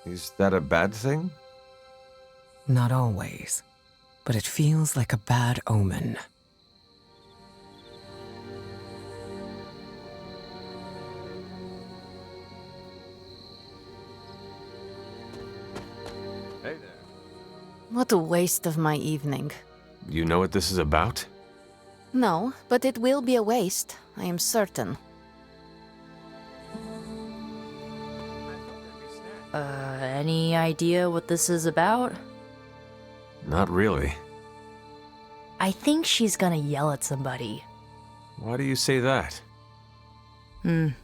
Is that a bad thing? Not always, but it feels like a bad omen. Hey there. What a waste of my evening. You know what this is about? No, but it will be a waste, I am certain. Any idea what this is about? Not really. I think she's gonna yell at somebody. Why do you say that?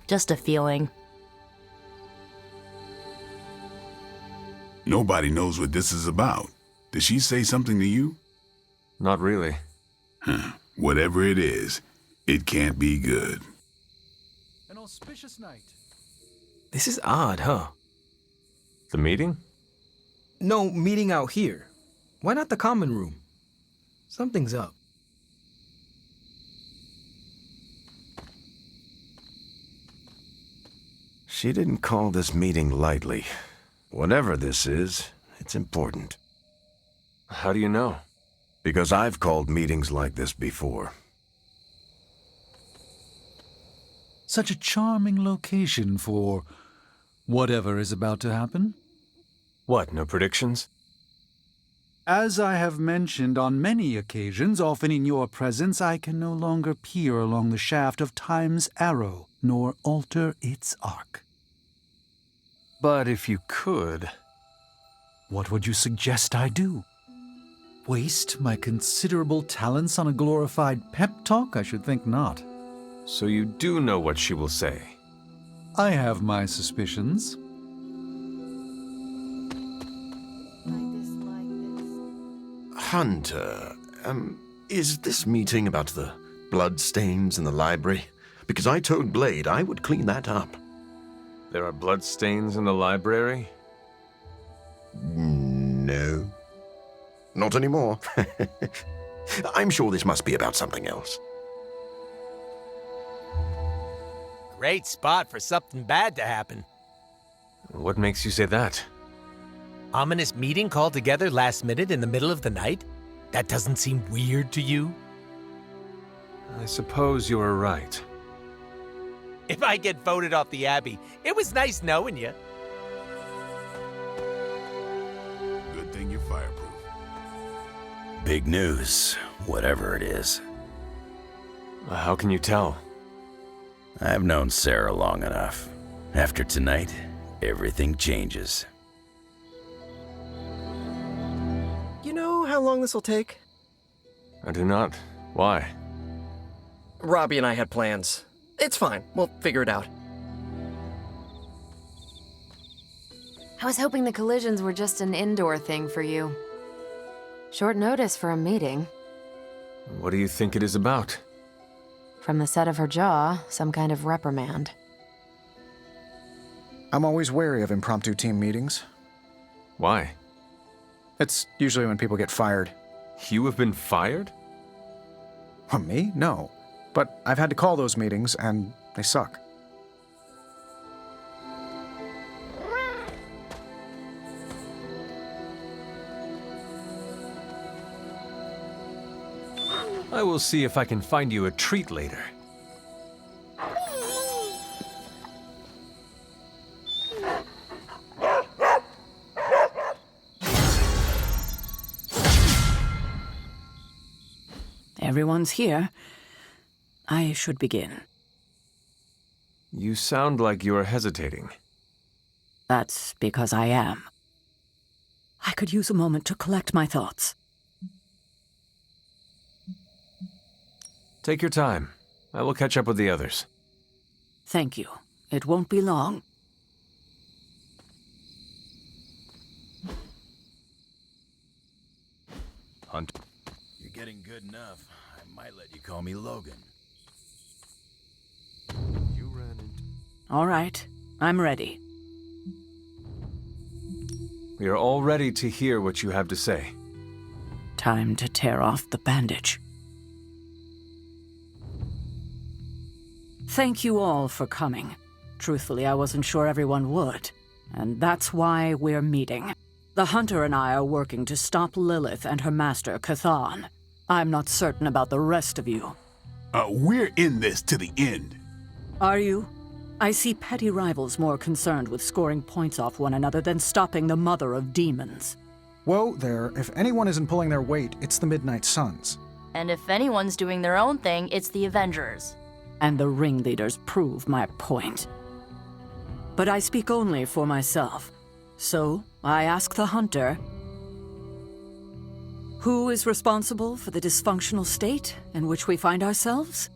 Just a feeling. Nobody knows what this is about. Did she say something to you? Not really. Whatever it is, it can't be good. An auspicious night. This is odd, huh? The meeting? No, meeting out here. Why not the common room? Something's up. She didn't call this meeting lightly. Whatever this is, it's important. How do you know? Because I've called meetings like this before. Such a charming location for whatever is about to happen. What, no predictions? As I have mentioned on many occasions, often in your presence, I can no longer peer along the shaft of time's arrow, nor alter its arc. But if you could... What would you suggest I do? Waste my considerable talents on a glorified pep talk? I should think not. So you do know what she will say? I have my suspicions. Hunter, is this meeting about the bloodstains in the library? Because I told Blade I would clean that up. There are bloodstains in the library? No. Not anymore. I'm sure this must be about something else. Great spot for something bad to happen. What makes you say that? Ominous meeting called together last minute in the middle of the night? That doesn't seem weird to you? I suppose you are right. If I get voted off the Abbey, it was nice knowing you. Good thing you're fireproof. Big news, whatever it is. How can you tell? I've known Sarah long enough. After tonight, everything changes. You know how long this will take? I do not. Why? Robbie and I had plans. It's fine. We'll figure it out. I was hoping the collisions were just an indoor thing for you. Short notice for a meeting. What do you think it is about? From the set of her jaw, some kind of reprimand. I'm always wary of impromptu team meetings. Why? It's usually when people get fired. You have been fired? Me? No. But I've had to call those meetings, and they suck. I will see if I can find you a treat later. Everyone's here. I should begin. You sound like you are hesitating. That's because I am. I could use a moment to collect my thoughts. Take your time. I will catch up with the others. Thank you. It won't be long. Hunter, you're getting good enough. I might let you call me Logan. You ran into... All right. I'm ready. We are all ready to hear what you have to say. Time to tear off the bandage. Thank you all for coming. Truthfully, I wasn't sure everyone would. And that's why we're meeting. The Hunter and I are working to stop Lilith and her master, Chthon. I'm not certain about the rest of you. We're in this to the end. Are you? I see petty rivals more concerned with scoring points off one another than stopping the mother of demons. Whoa there, if anyone isn't pulling their weight, it's the Midnight Suns. And if anyone's doing their own thing, it's the Avengers. And the ringleaders prove my point. But I speak only for myself. So, I ask the Hunter, who is responsible for the dysfunctional state in which we find ourselves?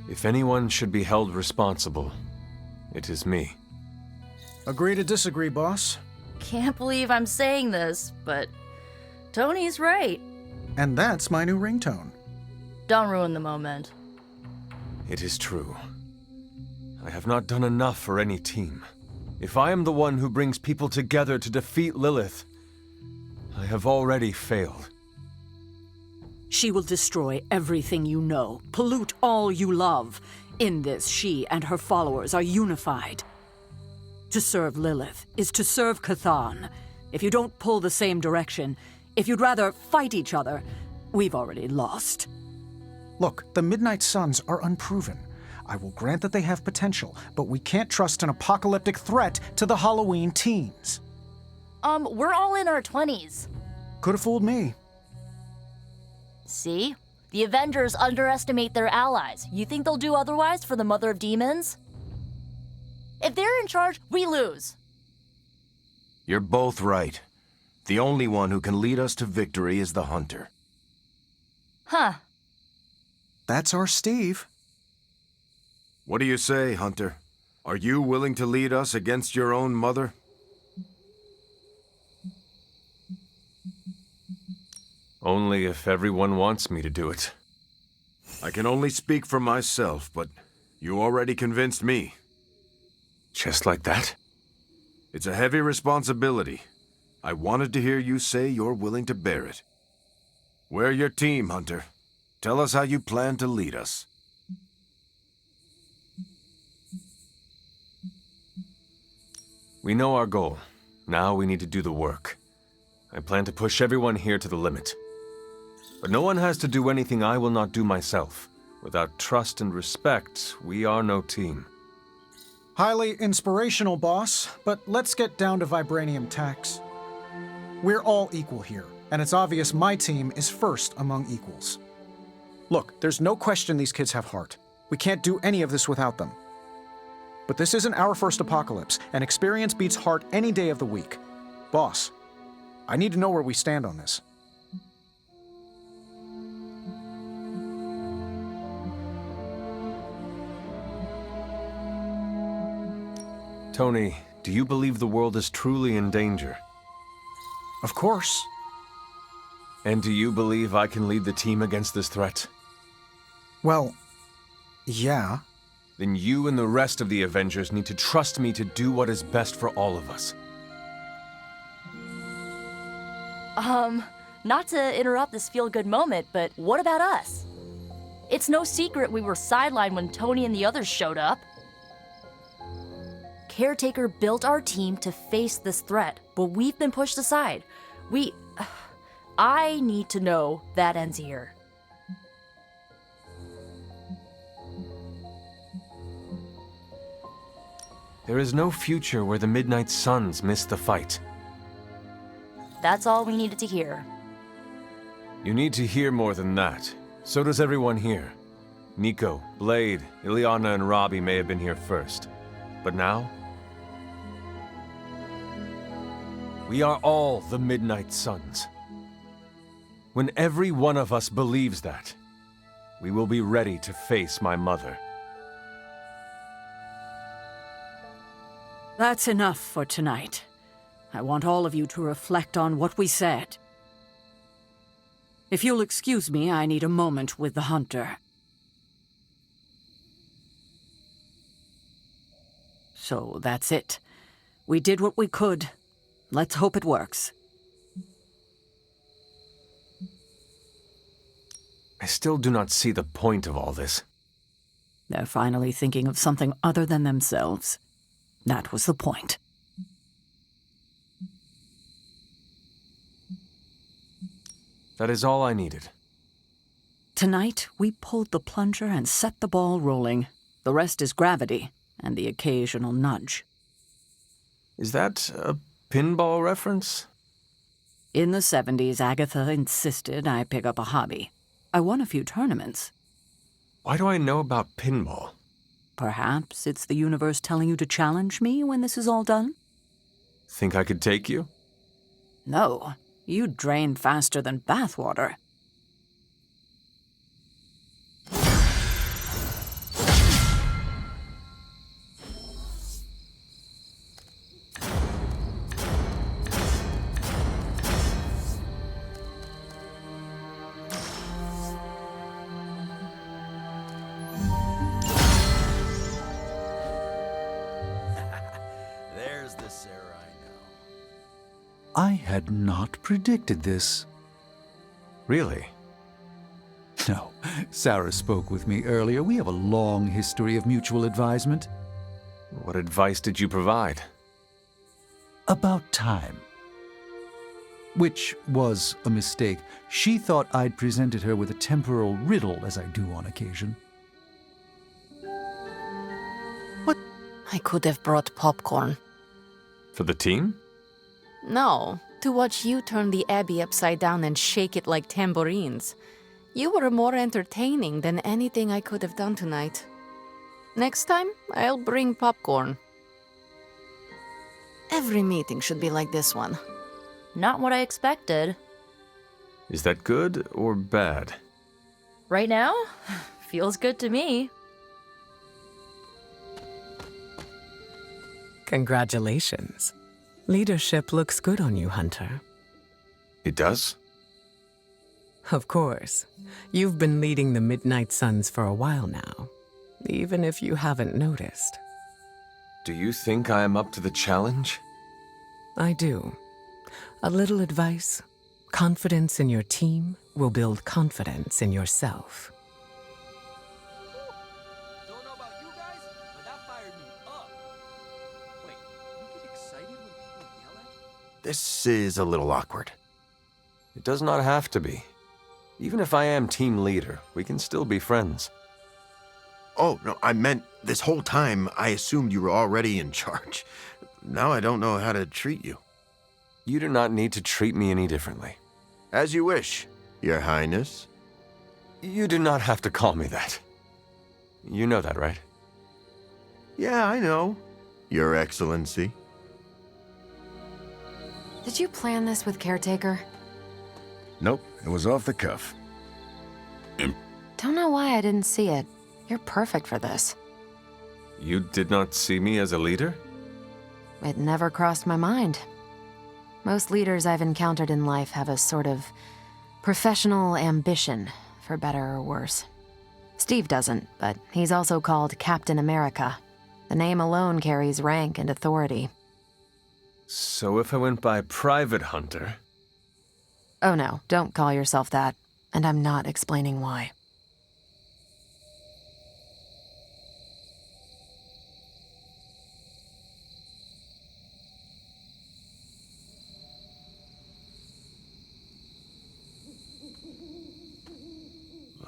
If anyone should be held responsible, it is me. Agree to disagree, boss. Can't believe I'm saying this, but Tony's right. And that's my new ringtone. Don't ruin the moment. It is true. I have not done enough for any team. If I am the one who brings people together to defeat Lilith, I have already failed. She will destroy everything you know, pollute all you love. In this, she and her followers are unified. To serve Lilith is to serve Chthon. If you don't pull the same direction, if you'd rather fight each other, we've already lost. Look, the Midnight Suns are unproven. I will grant that they have potential, but we can't trust an apocalyptic threat to the Halloween teens. We're all in our 20s. Could have fooled me. See? The Avengers underestimate their allies. You think they'll do otherwise for the Mother of Demons? If they're in charge, we lose. You're both right. The only one who can lead us to victory is the Hunter. Huh. That's our Steve. What do you say, Hunter? Are you willing to lead us against your own mother? Only if everyone wants me to do it. I can only speak for myself, but you already convinced me. Just like that? It's a heavy responsibility. I wanted to hear you say you're willing to bear it. We're your team, Hunter. Tell us how you plan to lead us. We know our goal. Now we need to do the work. I plan to push everyone here to the limit. But no one has to do anything I will not do myself. Without trust and respect, we are no team. Highly inspirational, boss, but let's get down to vibranium tax. We're all equal here, and it's obvious my team is first among equals. Look, there's no question these kids have heart. We can't do any of this without them. But this isn't our first apocalypse, and experience beats heart any day of the week. Boss, I need to know where we stand on this. Tony, do you believe the world is truly in danger? Of course. And do you believe I can lead the team against this threat? Well, yeah. Then you and the rest of the Avengers need to trust me to do what is best for all of us. Not to interrupt this feel-good moment, but what about us? It's no secret we were sidelined when Tony and the others showed up. Caretaker built our team to face this threat, but we've been pushed aside. I need to know that ends here. There is no future where the Midnight Suns miss the fight. That's all we needed to hear. You need to hear more than that. So does everyone here. Nico, Blade, Ileana, and Robbie may have been here first. But now? We are all the Midnight Suns. When every one of us believes that, we will be ready to face my mother. That's enough for tonight. I want all of you to reflect on what we said. If you'll excuse me, I need a moment with the hunter. So that's it. We did what we could. Let's hope it works. I still do not see the point of all this. They're finally thinking of something other than themselves. That was the point. That is all I needed. Tonight, we pulled the plunger and set the ball rolling. The rest is gravity and the occasional nudge. Is that a pinball reference? In the 70s, Agatha insisted I pick up a hobby. I won a few tournaments. Why do I know about pinball? Perhaps it's the universe telling you to challenge me when this is all done? Think I could take you? No, you drain faster than bathwater. There's the Sarah I know. I had not predicted this. Really? No. Sarah spoke with me earlier. We have a long history of mutual advisement. What advice did you provide? About time. Which was a mistake. She thought I'd presented her with a temporal riddle, as I do on occasion. I could have brought popcorn. For the team? No, to watch you turn the Abbey upside down and shake it like tambourines. You were more entertaining than anything I could have done tonight. Next time, I'll bring popcorn. Every meeting should be like this one. Not what I expected. Is that good or bad? Right now? Feels good to me. Congratulations. Leadership looks good on you, Hunter. It does? Of course. You've been leading the Midnight Suns for a while now, even if you haven't noticed. Do you think I am up to the challenge? I do. A little advice. Confidence in your team will build confidence in yourself. This is a little awkward. It does not have to be. Even if I am team leader, we can still be friends. Oh, no, I meant this whole time I assumed you were already in charge. Now I don't know how to treat you. You do not need to treat me any differently. As you wish, Your Highness. You do not have to call me that. You know that, right? Yeah, I know. Your Excellency. Did you plan this with Caretaker? Nope, it was off the cuff. Don't know why I didn't see it. You're perfect for this. You did not see me as a leader? It never crossed my mind. Most leaders I've encountered in life have a sort of professional ambition, for better or worse. Steve doesn't, but he's also called Captain America. The name alone carries rank and authority. So if I went by Private Hunter... Oh no, don't call yourself that. And I'm not explaining why.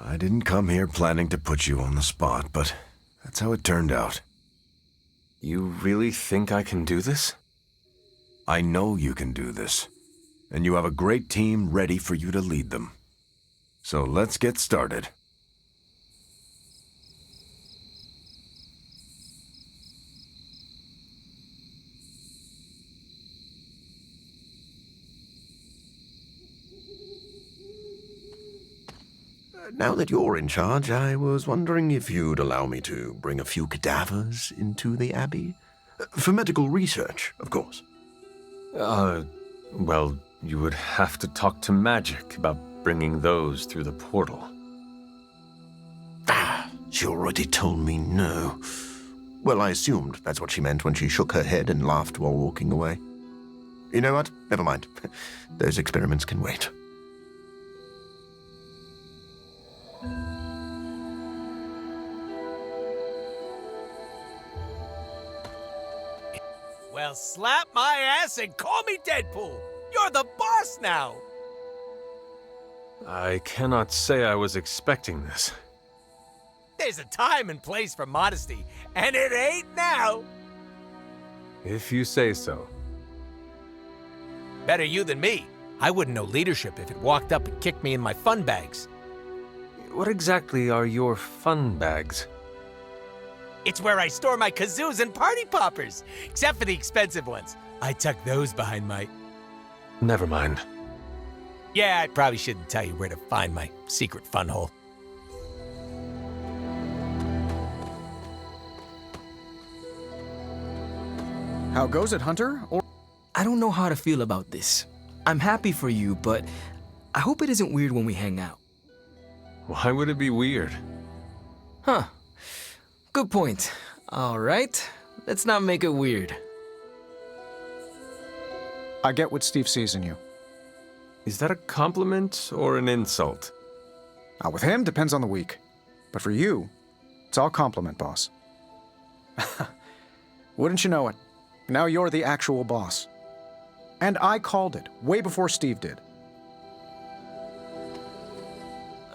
I didn't come here planning to put you on the spot, but that's how it turned out. You really think I can do this? I know you can do this, and you have a great team ready for you to lead them. So let's get started. Now that you're in charge, I was wondering if you'd allow me to bring a few cadavers into the Abbey. For medical research, of course. Well, you would have to talk to Magic about bringing those through the portal. She already told me no. Well, I assumed that's what she meant when she shook her head and laughed while walking away. You know what? Never mind. Those experiments can wait. Well, slap my ass and call me Deadpool. You're the boss now. I cannot say I was expecting this. There's a time and place for modesty, and it ain't now. If you say so. Better you than me. I wouldn't know leadership if it walked up and kicked me in my fun bags. What exactly are your fun bags? It's where I store my kazoos and party poppers, except for the expensive ones. I tuck those behind my... Never mind. Yeah, I probably shouldn't tell you where to find my secret fun hole. How goes it, Hunter? Or I don't know how to feel about this. I'm happy for you, but I hope it isn't weird when we hang out. Why would it be weird? Huh. Good point. All right. Let's not make it weird. I get what Steve sees in you. Is that a compliment or an insult? With him, depends on the week. But for you, it's all compliment, boss. Wouldn't you know it? Now you're the actual boss. And I called it, way before Steve did.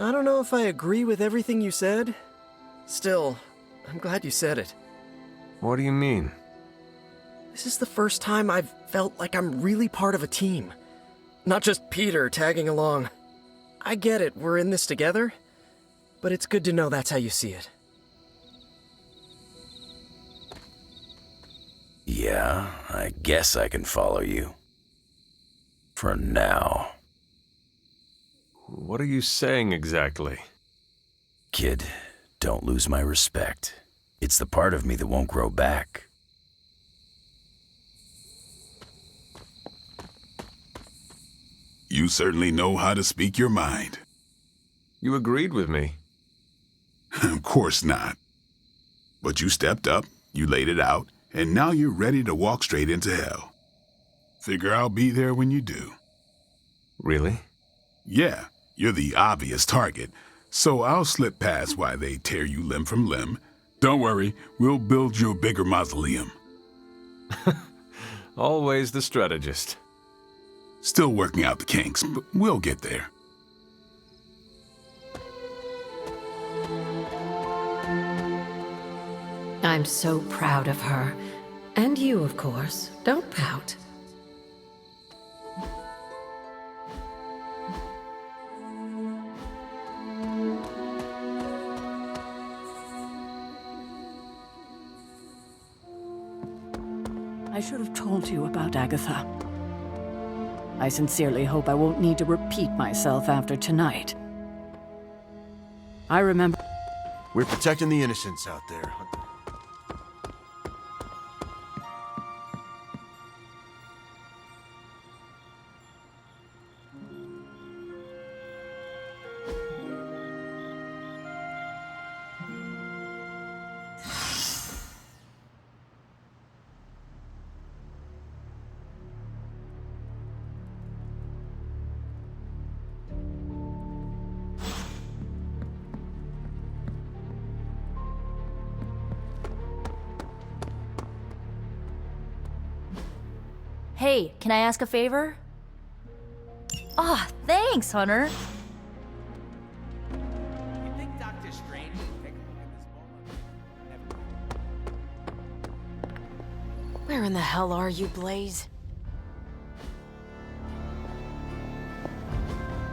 I don't know if I agree with everything you said. Still, I'm glad you said it. What do you mean? This is the first time I've felt like I'm really part of a team. Not just Peter tagging along. I get it, we're in this together, but it's good to know that's how you see it. Yeah, I guess I can follow you. For now. What are you saying exactly? Kid, don't lose my respect. It's the part of me that won't grow back. You certainly know how to speak your mind. You agreed with me. Of course not. But you stepped up, you laid it out, and now you're ready to walk straight into hell. Figure I'll be there when you do. Really? Yeah, you're the obvious target, so I'll slip past why they tear you limb from limb. Don't worry, we'll build you a bigger mausoleum. Always the strategist. Still working out the kinks, but we'll get there. I'm so proud of her. And you, of course. Don't pout. I should have told you about Agatha. I sincerely hope I won't need to repeat myself after tonight. I remember... We're protecting the innocents out there. Hey, can I ask a favor? Thanks, Hunter. Where in the hell are you, Blaze?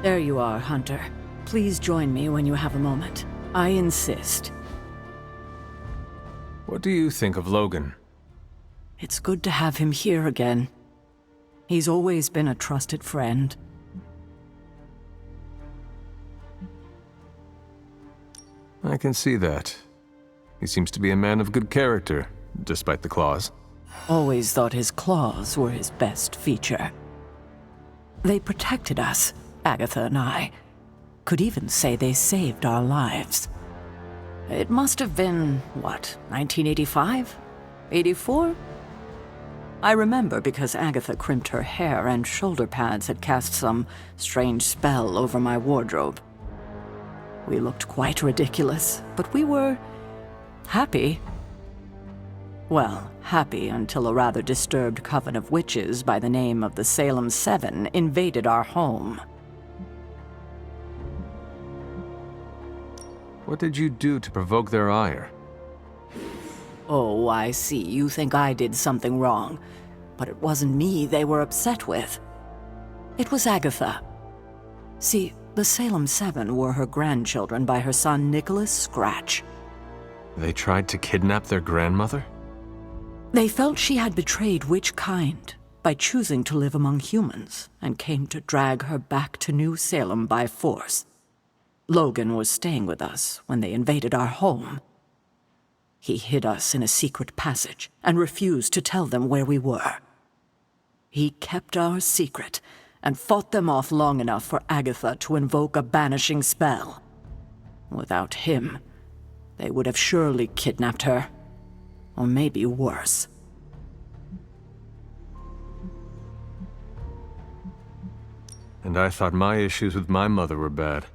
There you are, Hunter. Please join me when you have a moment. I insist. What do you think of Logan? It's good to have him here again. He's always been a trusted friend. I can see that. He seems to be a man of good character, despite the claws. Always thought his claws were his best feature. They protected us, Agatha and I. Could even say they saved our lives. It must have been, what, 1985? 84? I remember because Agatha crimped her hair and shoulder pads had cast some strange spell over my wardrobe. We looked quite ridiculous, but we were happy. Well, happy until a rather disturbed coven of witches by the name of the Salem Seven invaded our home. What did you do to provoke their ire? Oh, I see. You think I did something wrong. But it wasn't me they were upset with. It was Agatha. See, the Salem Seven were her grandchildren by her son Nicholas Scratch. They tried to kidnap their grandmother? They felt she had betrayed which kind by choosing to live among humans and came to drag her back to New Salem by force. Logan was staying with us when they invaded our home. He hid us in a secret passage and refused to tell them where we were. He kept our secret and fought them off long enough for Agatha to invoke a banishing spell. Without him, they would have surely kidnapped her. Or maybe worse. And I thought my issues with my mother were bad.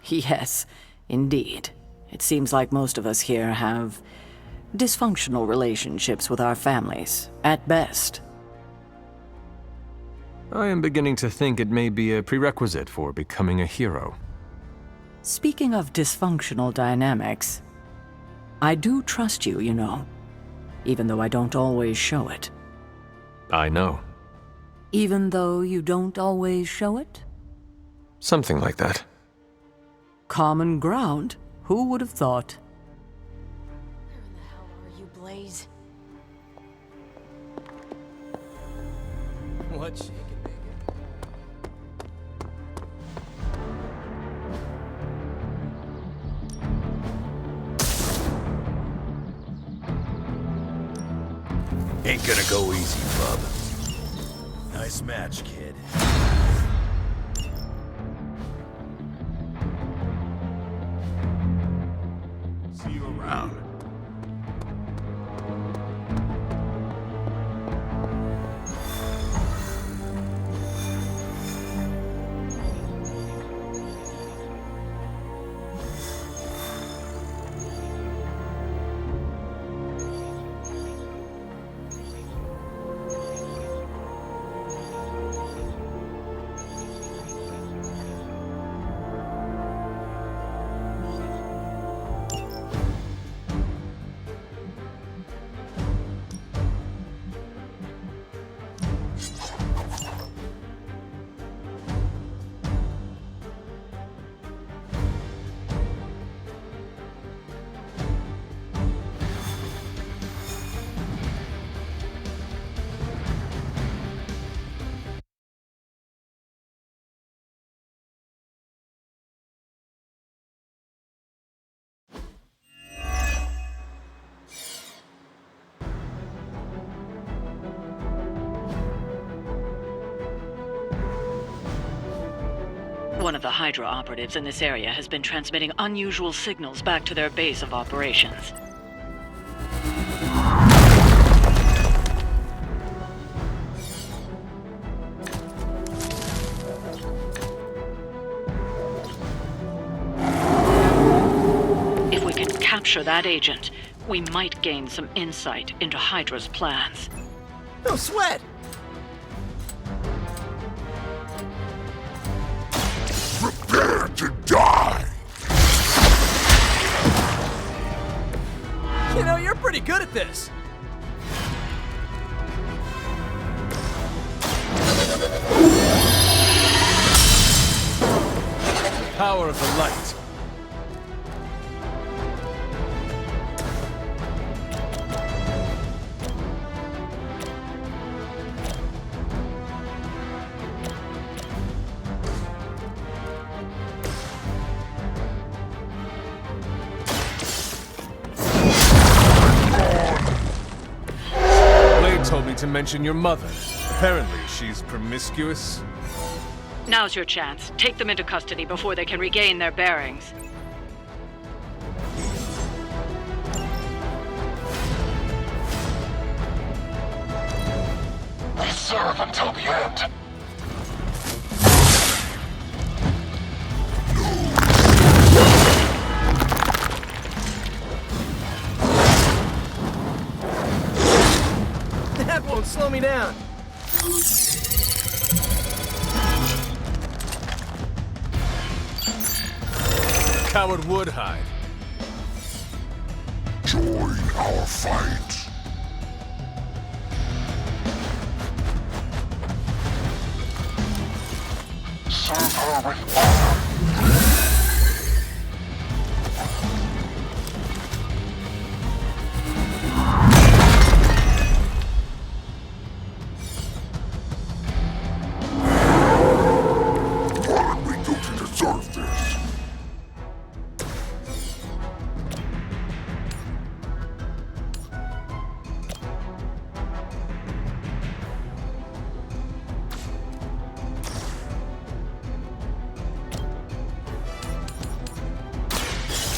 Yes, indeed. It seems like most of us here have dysfunctional relationships with our families, at best. I am beginning to think it may be a prerequisite for becoming a hero. Speaking of dysfunctional dynamics, I do trust you, you know, even though I don't always show it. I know. Even though you don't always show it? Something like that. Common ground. Who would have thought? Where in the hell are you, Blaze? What shaking, Ain't gonna go easy, bub. Nice match, kid. See you around. One of the Hydra operatives in this area has been transmitting unusual signals back to their base of operations. If we can capture that agent, we might gain some insight into Hydra's plans. No sweat! Prepare to die! You know, you're pretty good at this. Power of the light. Blade told me to mention your mother. Apparently, she's promiscuous. Now's your chance. Take them into custody before they can regain their bearings. We serve until the end. That won't slow me down. Coward would hide. Join our fight. Serve her with honor. What did we do to deserve this?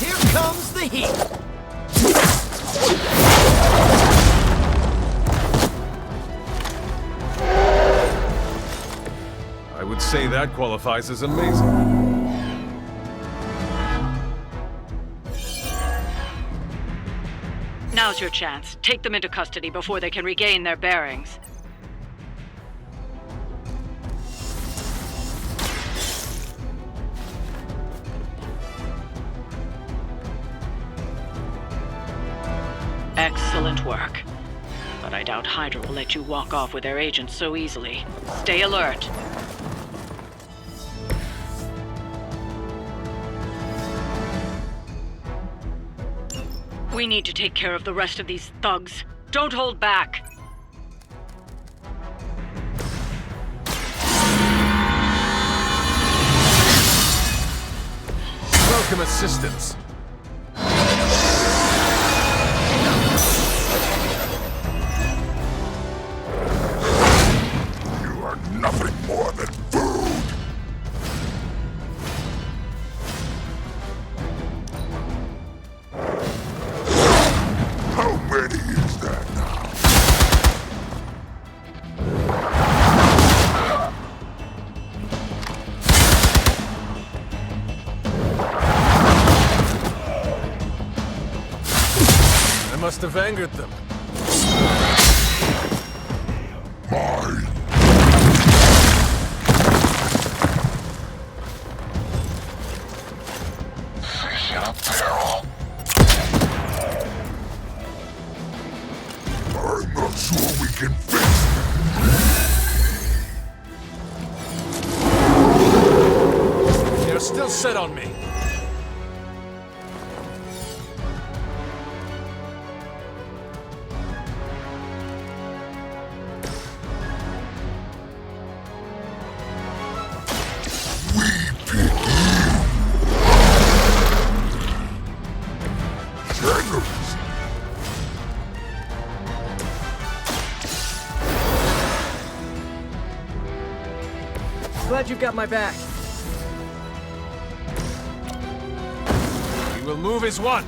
Here comes the heat. I would say that qualifies as amazing. Now's your chance. Take them into custody before they can regain their bearings. Excellent work. But I doubt Hydra will let you walk off with their agents so easily. Stay alert. We need to take care of the rest of these thugs. Don't hold back. Welcome assistance. You are nothing more than food. How many is that now? I must have angered them. Mine. Fish in a barrel. I'm not sure we can fix They're still set on me. generous. Glad you've got my back. We will move as one.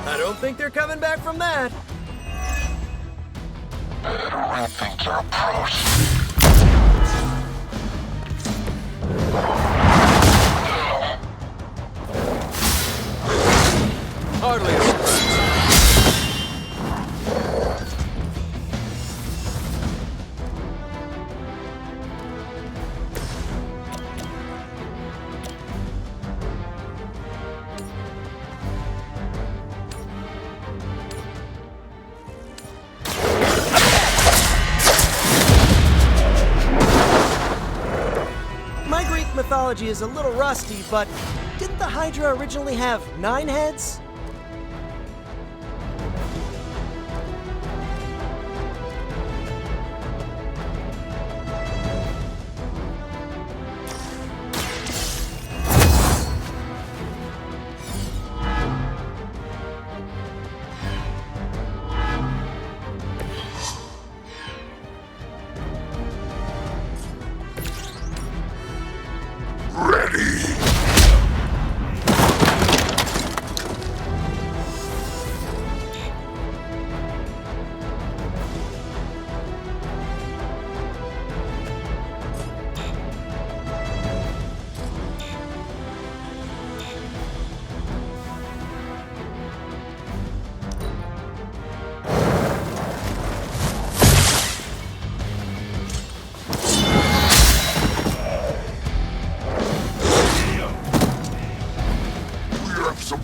I don't think they're coming back from that. Better rethink your approach. Hardly a surprise. mythology is a little rusty, but didn't the Hydra originally have 9 heads?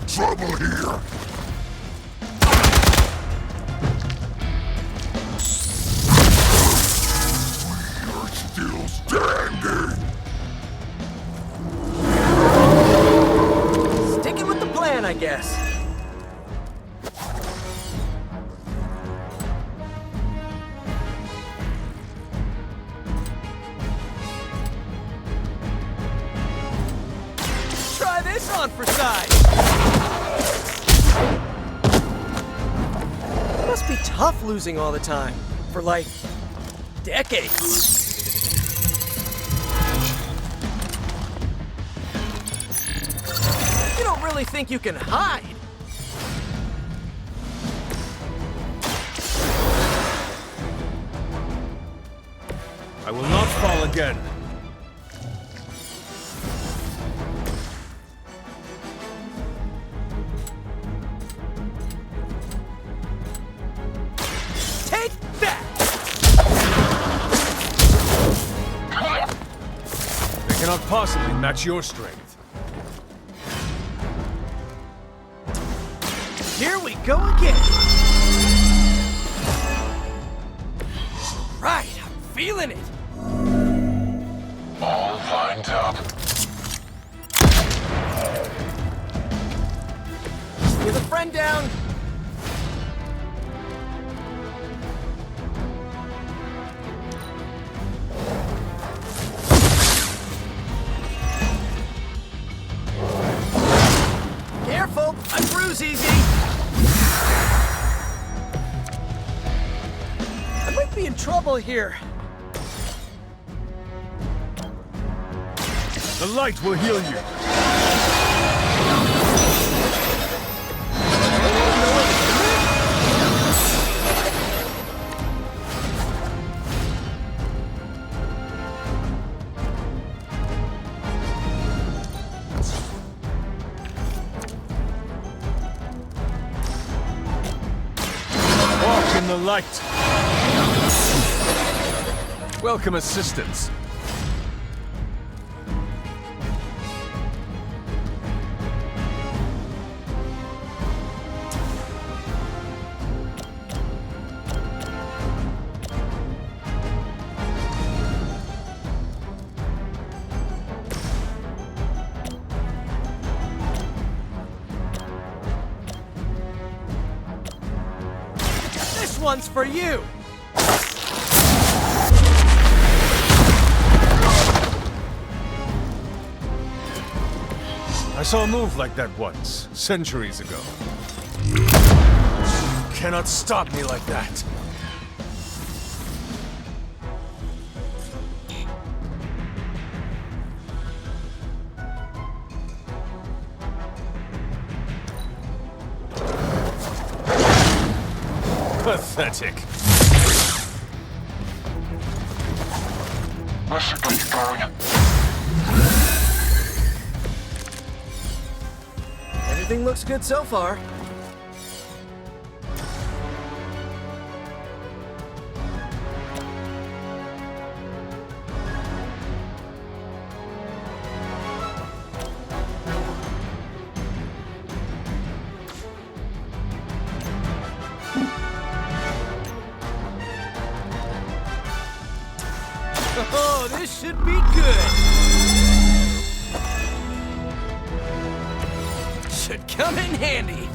Trouble here! We're still standing! Sticking with the plan, I guess. Try this on for size! Must be tough losing all the time. For like, decades. You don't really think you can hide? I will not fall again. Take that! They cannot possibly match your strength. Here we go again. Right, I'm feeling it. All lined up. With a friend down. Careful, I bruise easy. I might be in trouble here. The light will heal you. Walk in the light. Welcome assistance. This one's for you. I saw a move like that once, centuries ago. You cannot stop me like that. Pathetic. Let's get going. Everything looks good so far. Oh, this should be good. come in handy.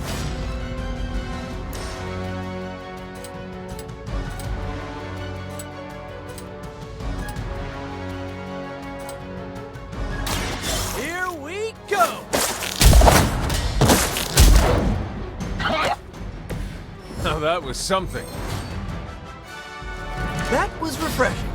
Here we go! Now that was something. That was refreshing.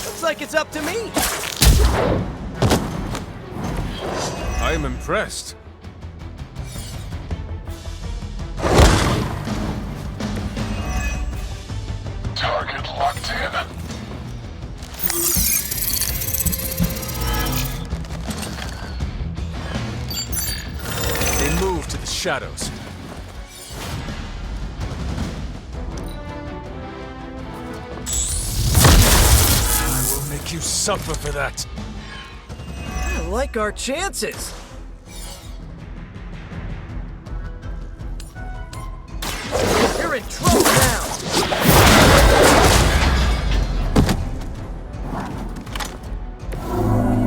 Looks like it's up to me. I am impressed. Target locked in. They move to the shadows. I will make you suffer for that. I like our chances. You're in trouble now.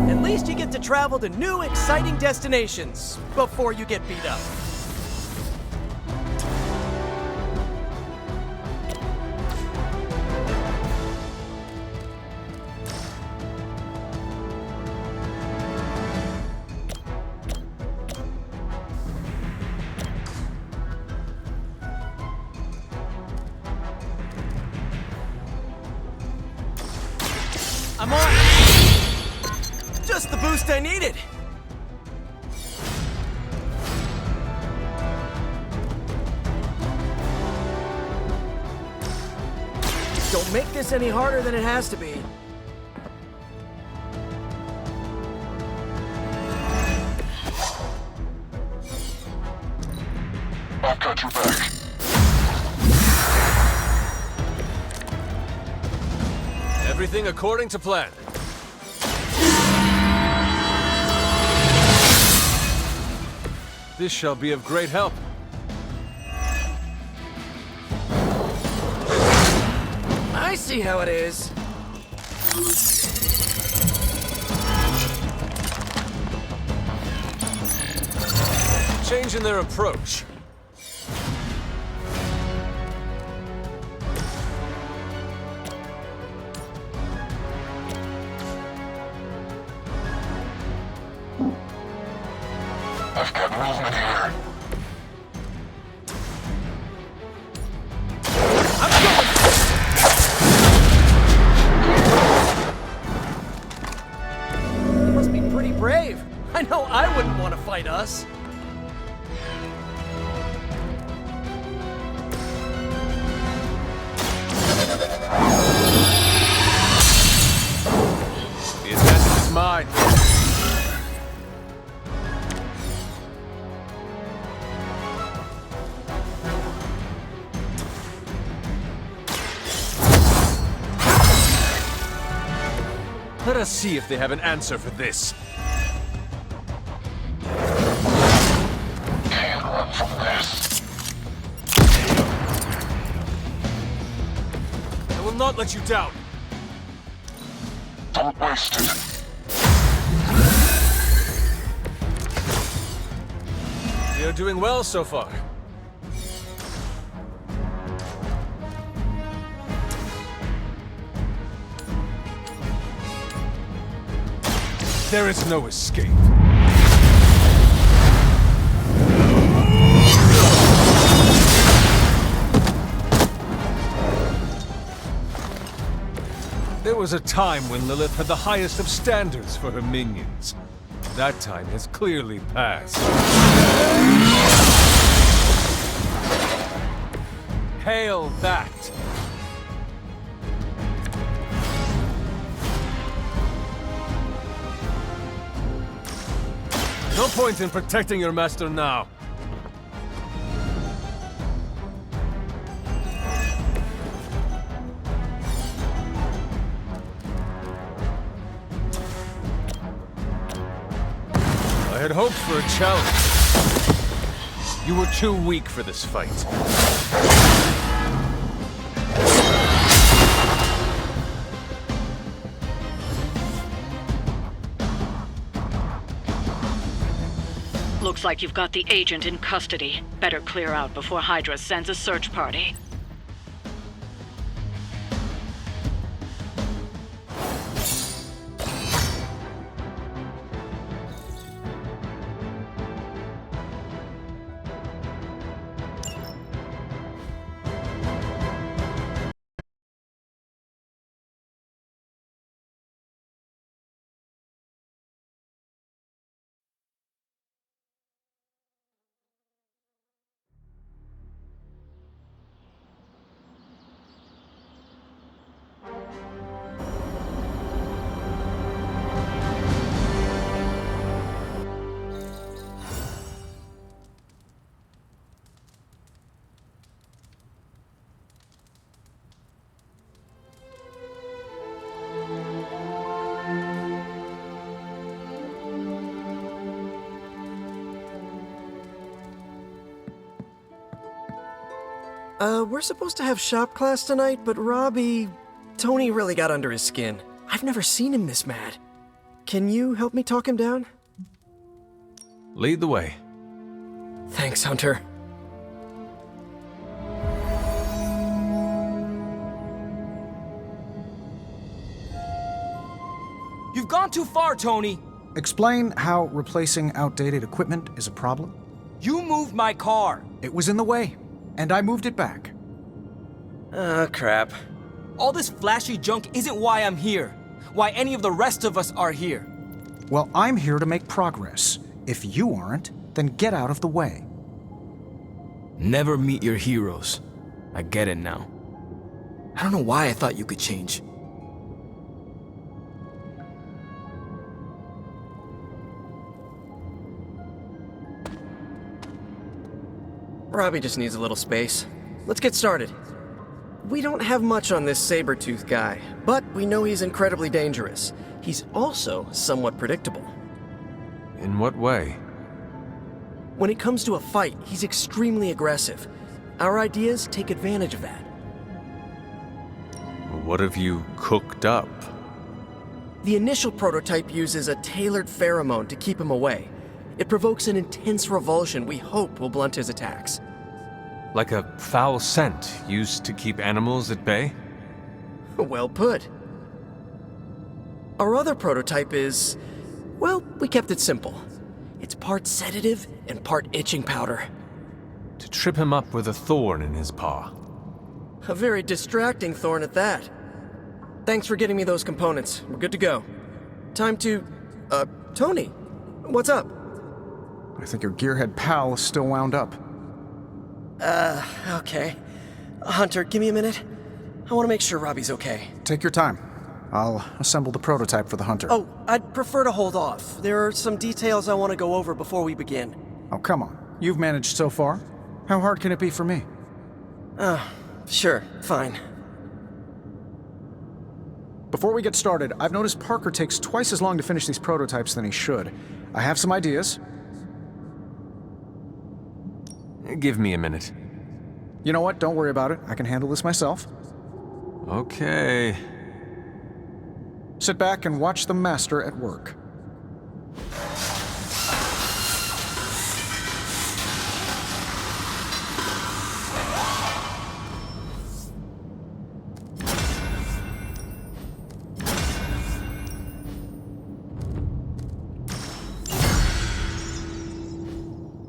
At least you get to travel to new, exciting destinations before you get beat up. I'm on. Just the boost I needed. Don't make this any harder than it has to be. I've got your back. Everything according to plan. This shall be of great help. I see how it is. Change in their approach. I've got movement here. You must be pretty brave. I know I wouldn't want to fight us. The advantage is mine. Let us see if they have an answer for this. Can't run from this. I will not let you down. Don't waste it. You're doing well so far. There is no escape. There was a time when Lilith had the highest of standards for her minions. That time has clearly passed. Hail that! No point in protecting your master now. had hoped for a challenge. You were too weak for this fight. Looks like you've got the agent in custody. Better clear out before Hydra sends a search party. We're supposed to have shop class tonight, but Tony really got under his skin. I've never seen him this mad. Can you help me talk him down? Lead the way. Thanks, Hunter. You've gone too far, Tony! Explain how replacing outdated equipment is a problem. You moved my car! It was in the way, and I moved it back. Crap. All this flashy junk isn't why I'm here. Why any of the rest of us are here. Well, I'm here to make progress. If you aren't, then get out of the way. Never meet your heroes. I get it now. I don't know why I thought you could change. Robbie just needs a little space. Let's get started. We don't have much on this Sabretooth guy, but we know he's incredibly dangerous. He's also somewhat predictable. In what way? When it comes to a fight, he's extremely aggressive. Our ideas take advantage of that. What have you cooked up? The initial prototype uses a tailored pheromone to keep him away. It provokes an intense revulsion we hope will blunt his attacks. Like a foul scent used to keep animals at bay? Well put. Our other prototype is... well, we kept it simple. It's part sedative and part itching powder. To trip him up with a thorn in his paw. A very distracting thorn at that. Thanks for getting me those components. We're good to go. Time to... Tony, what's up? I think your gearhead pal is still wound up. Okay. Hunter, give me a minute. I want to make sure Robbie's okay. Take your time. I'll assemble the prototype for the Hunter. Oh, I'd prefer to hold off. There are some details I want to go over before we begin. Oh, come on. You've managed so far. How hard can it be for me? Sure, fine. Before we get started, I've noticed Parker takes twice as long to finish these prototypes than he should. I have some ideas. Give me a minute. You know what? Don't worry about it. I can handle this myself. Okay. Sit back and watch the master at work.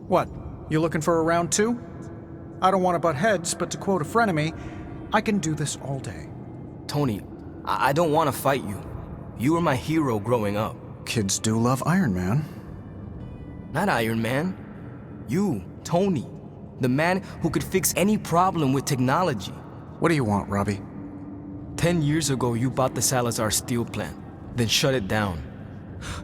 What? You looking for a round two? I don't want to butt heads, but to quote a frenemy, I can do this all day. Tony, I don't want to fight you. You were my hero growing up. Kids do love Iron Man. Not Iron Man. You, Tony. The man who could fix any problem with technology. What do you want, Robbie? 10 years ago, you bought the Salazar steel plant, then shut it down.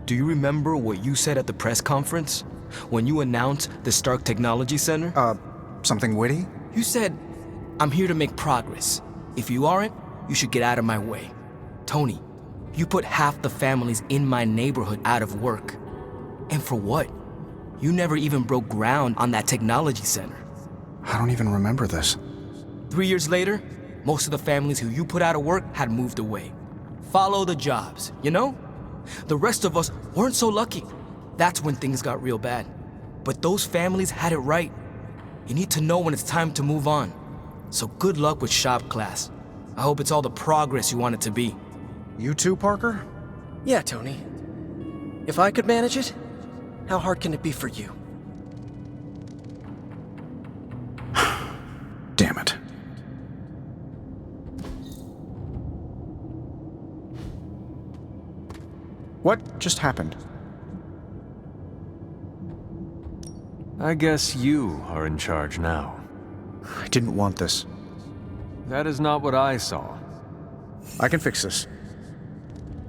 Do you remember what you said at the press conference? When you announced the Stark Technology Center? Something witty? You said, I'm here to make progress. If you aren't, you should get out of my way. Tony, you put half the families in my neighborhood out of work. And for what? You never even broke ground on that technology center. I don't even remember this. 3 years later, most of the families who you put out of work had moved away. Follow the jobs, you know? The rest of us weren't so lucky. That's when things got real bad. But those families had it right. You need to know when it's time to move on. So good luck with shop class. I hope it's all the progress you want it to be. You too, Parker? Yeah, Tony. If I could manage it, how hard can it be for you? Damn it. What just happened? I guess you are in charge now. I didn't want this. That is not what I saw. I can fix this.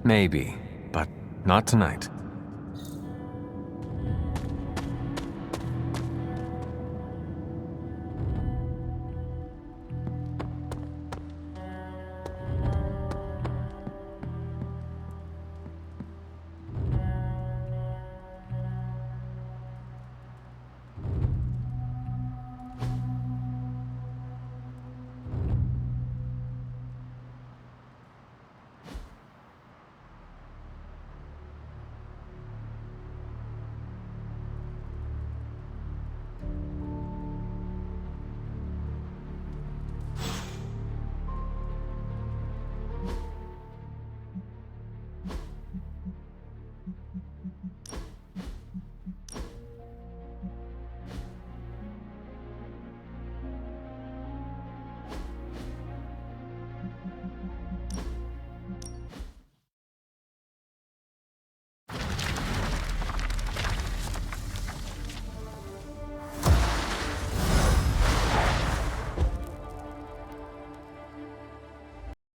Maybe, but not tonight.